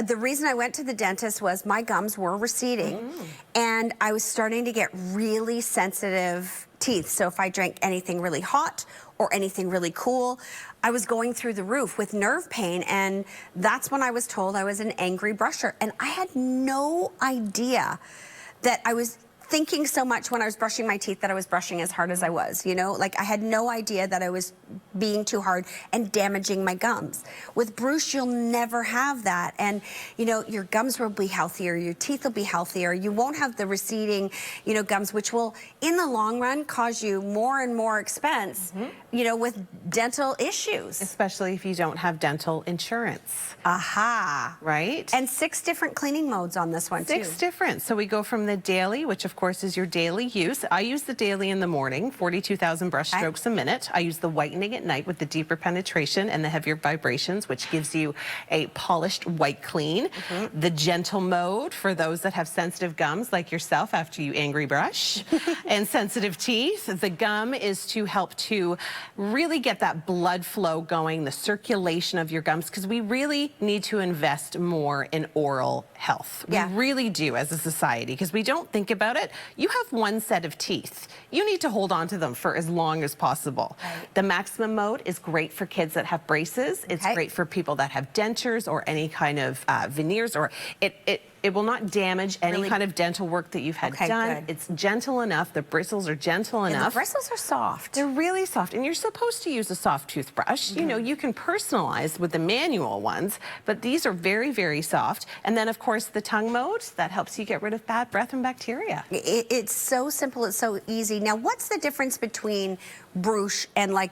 The reason I went to the dentist was my gums were receding, and I was starting to get really sensitive teeth. So if I drank anything really hot or anything really cool, I was going through the roof with nerve pain, and that's when I was told I was an angry brusher. And I had no idea that I was thinking so much when I was brushing my teeth that I was brushing as hard as I was, Like I had no idea that I was being too hard and damaging my gums. With Bruush, you'll never have that. And, your gums will be healthier, your teeth will be healthier. You won't have the receding, gums, which will, in the long run, cause you more and more expense, with dental issues. Especially if you don't have dental insurance. Aha. Right? And 6 different cleaning modes on this one, too. 6 different. So we go from the daily, which of course is your daily use. I use the daily in the morning, 42,000 brush strokes a minute. I use the whitening at night with the deeper penetration and the heavier vibrations, which gives you a polished white clean. The gentle mode for those that have sensitive gums like yourself after you angry brush and sensitive teeth. The gum is to help to really get that blood flow going, the circulation of your gums, because we really need to invest more in oral health. We really do as a society, because we don't think about it. You have one set of teeth. You need to hold on to them for as long as possible. The maximum mode is great for kids that have braces. It's great for people that have dentures or any kind of veneers, or it will not damage any kind of dental work that you've had done. Good. It's gentle enough. The bristles are gentle enough. The bristles are soft. They're really soft, and you're supposed to use a soft toothbrush. You can personalize with the manual ones, but these are very, very soft. And then, of course, the tongue mode, that helps you get rid of bad breath and bacteria. It's so simple. It's so easy. Now, what's the difference between Bruush and, like,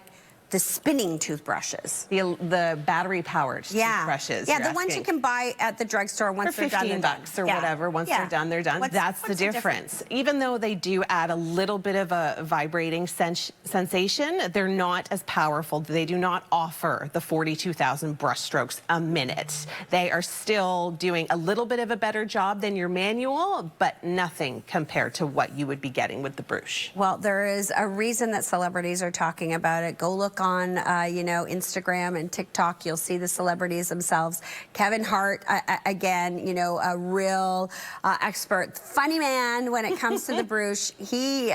the spinning toothbrushes? The battery-powered toothbrushes. Yeah, the ones you can buy at the drugstore once they're done. For $15 or whatever. Once they're done, they're done. That's the difference. Even though they do add a little bit of a vibrating sensation, they're not as powerful. They do not offer the 42,000 brush strokes a minute. They are still doing a little bit of a better job than your manual, but nothing compared to what you would be getting with the Bruush. Well, there is a reason that celebrities are talking about it. Go look on, Instagram and TikTok. You'll see the celebrities themselves. Kevin Hart, again, a real expert, funny man when it comes to the Bruush. He,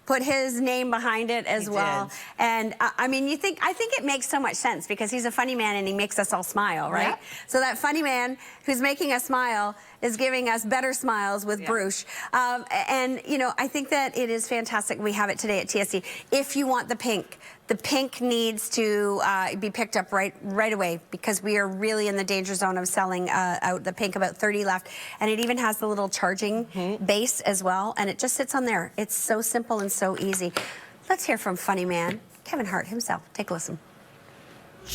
put his name behind it as well. And I think it makes so much sense because he's a funny man and he makes us all smile, right? Yeah. So that funny man who's making us smile is giving us better smiles with Bruush. I think that it is fantastic. We have it today at TSC. If you want the pink needs to be picked up right away because we are really in the danger zone of selling out the pink, about 30 left. And it even has the little charging base as well, and it just sits on there. It's so simple and so easy. Let's hear from funny man Kevin Hart himself. Take a listen.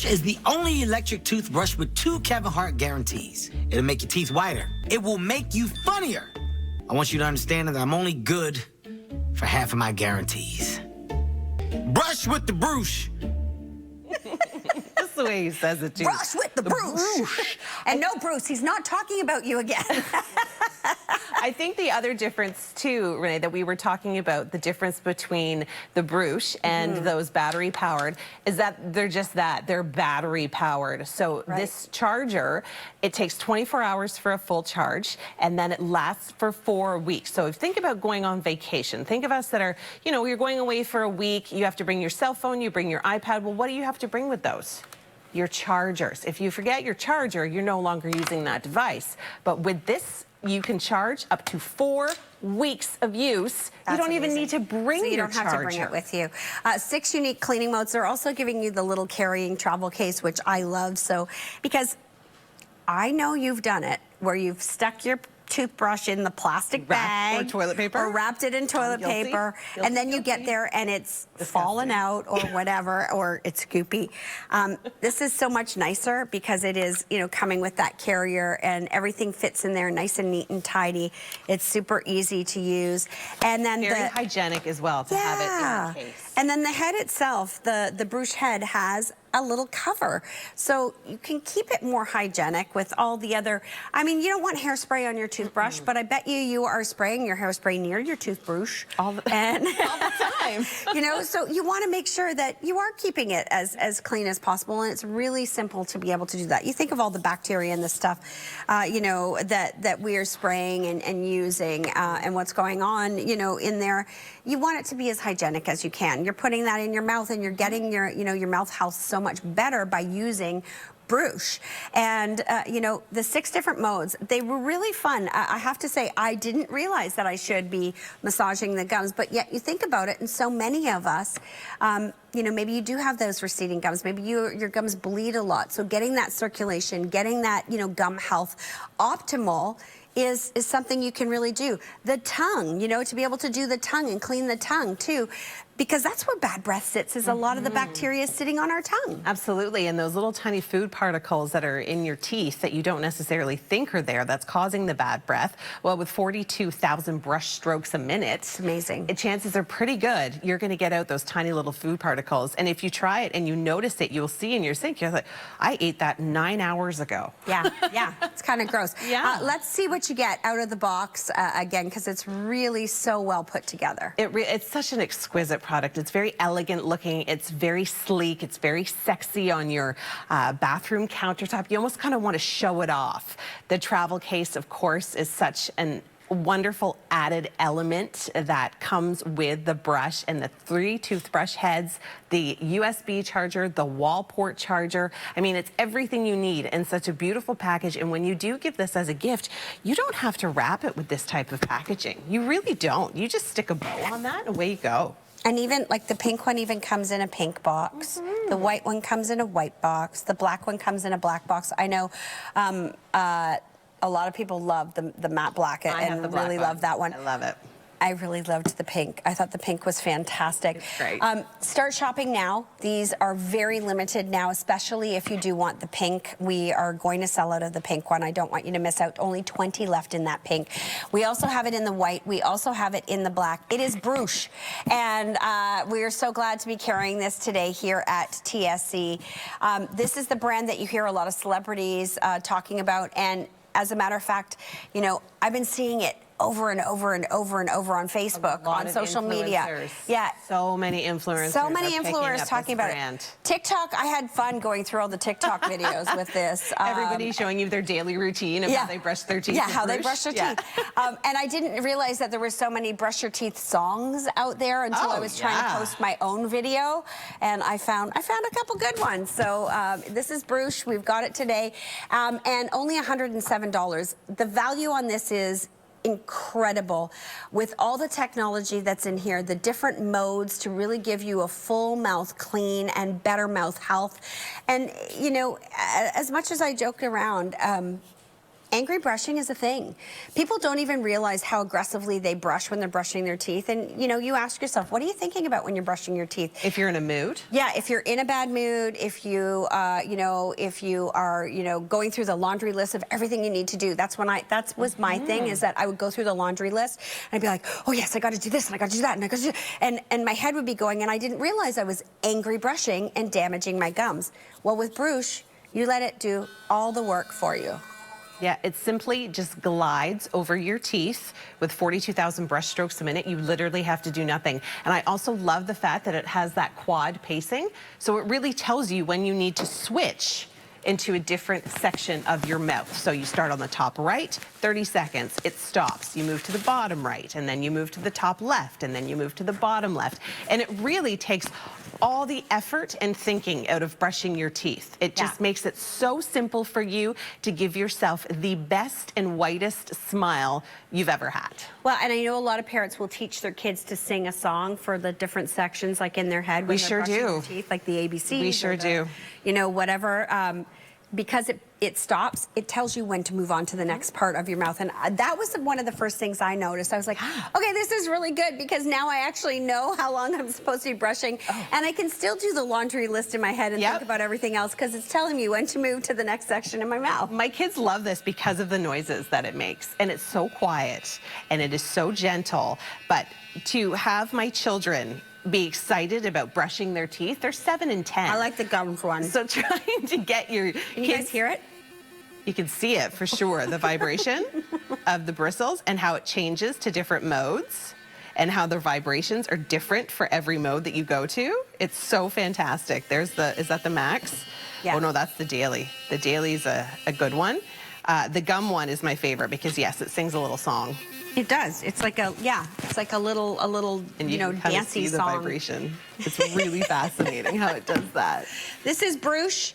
Is the only electric toothbrush with 2 Kevin Hart guarantees. It'll make your teeth whiter. It will make you funnier. I want you to understand that I'm only good for half of my guarantees. Brush with the Bruush. That's the way he says it, too. Brush with the Bruush. And no, Bruce, he's not talking about you again. I think the other difference, too, Renee, that we were talking about, the difference between the Bruush and those battery-powered, is that they're just that. They're battery-powered. So this charger, it takes 24 hours for a full charge, and then it lasts for 4 weeks. So think about going on vacation. Think of us that are, you know, you're going away for a week. You have to bring your cell phone. You bring your iPad. Well, what do you have to bring with those? Your chargers. If you forget your charger, you're no longer using that device. But with this, you can charge up to 4 weeks of use. That's you don't even amazing. need to bring so you your don't have to bring it with you. 6 unique cleaning modes. They're also giving you the little carrying travel case, which I love. So, because I know you've done it, where you've stuck your toothbrush in the plastic bag or toilet paper, or wrapped it in toilet paper, and then you get there and it's fallen out or whatever, or it's goopy. This is so much nicer because it is, you know, coming with that carrier, and everything fits in there nice and neat and tidy. It's super easy to use, and then very hygienic as well to have it in the case. And then the head itself, the Bruush head, has a little cover, so you can keep it more hygienic with all the other. I mean, you don't want hairspray on your toothbrush, but I bet you are spraying your hairspray near your toothbrush all the time. You know, so you want to make sure that you are keeping it as clean as possible, and it's really simple to be able to do that. You think of all the bacteria and the stuff, you know, that we are spraying and using, and what's going on, you know, in there. You want it to be as hygienic as you can. You're putting that in your mouth, and you're getting your, you know, your mouth health so much better by using Bruush. And, you know, the 6 different modes, they were really fun. I have to say, I didn't realize that I should be massaging the gums, but yet you think about it, and so many of us, you know, maybe you do have those receding gums. Maybe your gums bleed a lot. So getting that circulation, getting that, you know, gum health optimal is something you can really do. The tongue, you know, to be able to do the tongue and clean the tongue too, because that's where bad breath sits, is a lot of the bacteria sitting on our tongue. Absolutely, and those little tiny food particles that are in your teeth that you don't necessarily think are there, that's causing the bad breath. Well, with 42,000 brush strokes a minute, it's amazing. The chances are pretty good you're going to get out those tiny little food particles. And if you try it and you notice it, you'll see in your sink, you're like, I ate that 9 hours ago. Yeah, yeah, it's kind of gross. Yeah. Let's see what you get out of the box again, because it's really so well put together. It's such an exquisite product. It's very elegant looking. It's very sleek. It's very sexy on your bathroom countertop. You almost kind of want to show it off. The travel case, of course, is such an wonderful added element that comes with the brush and the 3 toothbrush heads, the USB charger, the wall port charger. I mean, it's everything you need in such a beautiful package. And when you do give this as a gift, you don't have to wrap it with this type of packaging. You really don't. You just stick a bow on that and away you go. And even, like, the pink one even comes in a pink box. The white one comes in a white box. The black one comes in a black box. I know a lot of people love the matte black and really love that one. I love it. I really loved the pink. I thought the pink was fantastic. It's great. Start shopping now. These are very limited now, especially if you do want the pink. We are going to sell out of the pink one. I don't want you to miss out. Only 20 left in that pink. We also have it in the white. We also have it in the black. It is Bruush. And we are so glad to be carrying this today here at TSC. This is the brand that you hear a lot of celebrities talking about. And as a matter of fact, you know, I've been seeing it over and over and over and over on Facebook, on social media. Yeah. So many influencers. So many influencers talking about it. TikTok, I had fun going through all the TikTok videos with this. Everybody showing you their daily routine of how they brush their teeth. Yeah, how they brush their teeth. And I didn't realize that there were so many brush your teeth songs out there until I was trying to post my own video, and I found a couple good ones. So this is Bruush. We've got it today, and only $107. The value on this is incredible, with all the technology that's in here, the different modes to really give you a full mouth clean and better mouth health. And, you know, as much as I joked around, angry brushing is a thing. People don't even realize how aggressively they brush when they're brushing their teeth. And, you know, you ask yourself, what are you thinking about when you're brushing your teeth? If you're in a mood? Yeah, if you're in a bad mood, if you, if you are, going through the laundry list of everything you need to do. That's when that was my thing, is that I would go through the laundry list and I'd be like, oh yes, I got to do this and I got to do that and I got to do, and my head would be going, and I didn't realize I was angry brushing and damaging my gums. Well, with Bruush, you let it do all the work for you. Yeah, it simply just glides over your teeth with 42,000 brush strokes a minute. You literally have to do nothing. And I also love the fact that it has that quad pacing. So it really tells you when you need to switch into a different section of your mouth. So you start on the top right, 30 seconds, it stops. You move to the bottom right, and then you move to the top left, and then you move to the bottom left. And it really takes all the effort and thinking out of brushing your teeth. It just makes it so simple for you to give yourself the best and whitest smile you've ever had. Well, and I know a lot of parents will teach their kids to sing a song for the different sections, like in their head when they're brushing their teeth, like the ABCs. We sure do. Whatever. Because it stops, it tells you when to move on to the next part of your mouth. And that was one of the first things I noticed. I was like, okay, this is really good, because now I actually know how long I'm supposed to be brushing. And I can still do the laundry list in my head and think about everything else, because it's telling me when to move to the next section in my mouth. My kids love this because of the noises that it makes. And it's so quiet and it is so gentle. But to have my children be excited about brushing their teeth, they're 7 and 10. I like the gums one. So trying to get your Can kids... you guys hear it? You can see it for sure, the vibration of the bristles and how it changes to different modes and how the vibrations are different for every mode that you go to. It's so fantastic. There's the, is that the max? Yeah. Oh no, that's the daily. The daily's a good one. The gum one is my favorite because yes, it sings a little song. It does. It's like it's like a little And you can kind of dancey see the song. vibration. It's really fascinating how it does that. This is Bruush.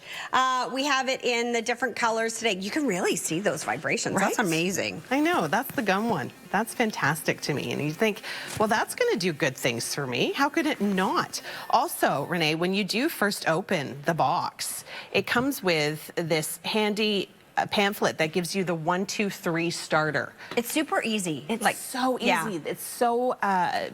We have it in the different colors today. You can really see those vibrations. Right? That's amazing. I know, that's the gum one. That's fantastic to me. And you think, well, that's going to do good things for me. How could it not? Also, Renee, when you do first open the box, it comes with this handy pamphlet that gives you the 1, 2, 3 starter. It's super easy. It's like so easy. It's so,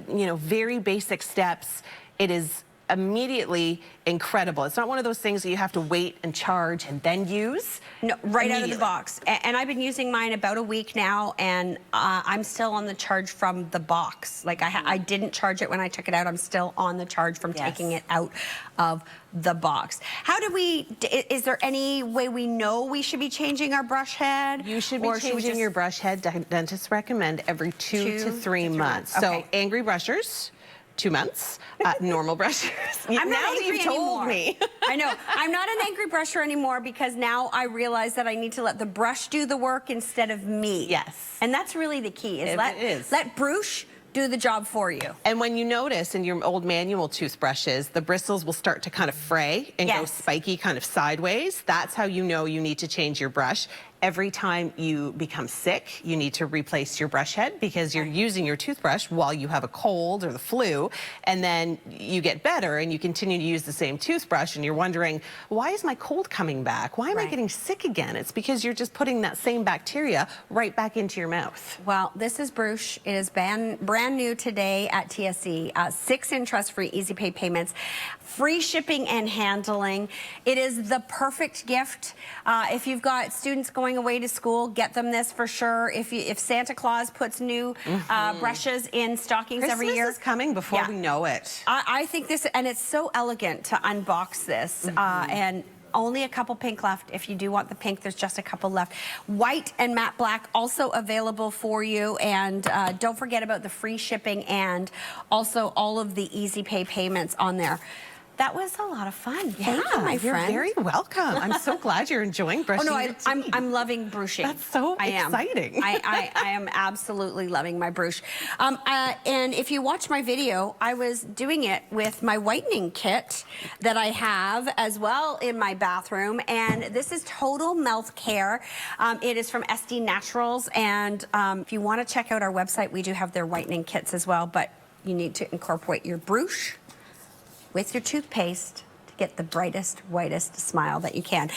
very basic steps. It is immediately incredible. It's not one of those things that you have to wait and charge and then use. No, right out of the box. And I've been using mine about a week now, and I'm still on the charge from the box. Like I didn't charge it when I took it out. I'm still on the charge from taking it out of the box. How do we, is there any way we know we should be changing our brush head? You should be changing your brush head. Dentists recommend every 2 to 3 months. Okay. So angry brushers, 2 months. Normal brushers. I'm not now angry you've told anymore. me. I know. I'm not an angry brusher anymore, because now I realize that I need to let the brush do the work instead of me. Yes. And that's really the key, is It let Bruush do the job for you. And when you notice in your old manual toothbrushes, the bristles will start to kind of fray and go spiky kind of sideways. That's how you know you need to change your brush. Every time you become sick, you need to replace your brush head, because you're using your toothbrush while you have a cold or the flu, and then you get better and you continue to use the same toothbrush and you're wondering, why is my cold coming back? Why am I getting sick again? It's because you're just putting that same bacteria right back into your mouth. Well, this is Bruush. It is brand new today at TSC. 6 interest-free easy pay payments, free shipping and handling. It is the perfect gift. If you've got students going away to school, get them this for sure. If Santa Claus puts new brushes in stockings every year. Christmas is coming before we know it. I think this, and it's so elegant to unbox this, and only a couple pink left. If you do want the pink, there's just a couple left. White and matte black also available for you. And don't forget about the free shipping and also all of the easy pay payments on there. That was a lot lot of fun. Thank you, my friend. You're very welcome. I'm so glad you're enjoying brushing your teeth. I'm loving brushing. That's so exciting. I am absolutely loving my Bruush. And if you watch my video, I was doing it with my whitening kit that I have as well in my bathroom. And this is Total Mouth Care. It is from SD Naturals. And if you want to check out our website, we do have their whitening kits as well. But you need to incorporate your Bruush with your toothpaste to get the brightest, whitest smile that you can.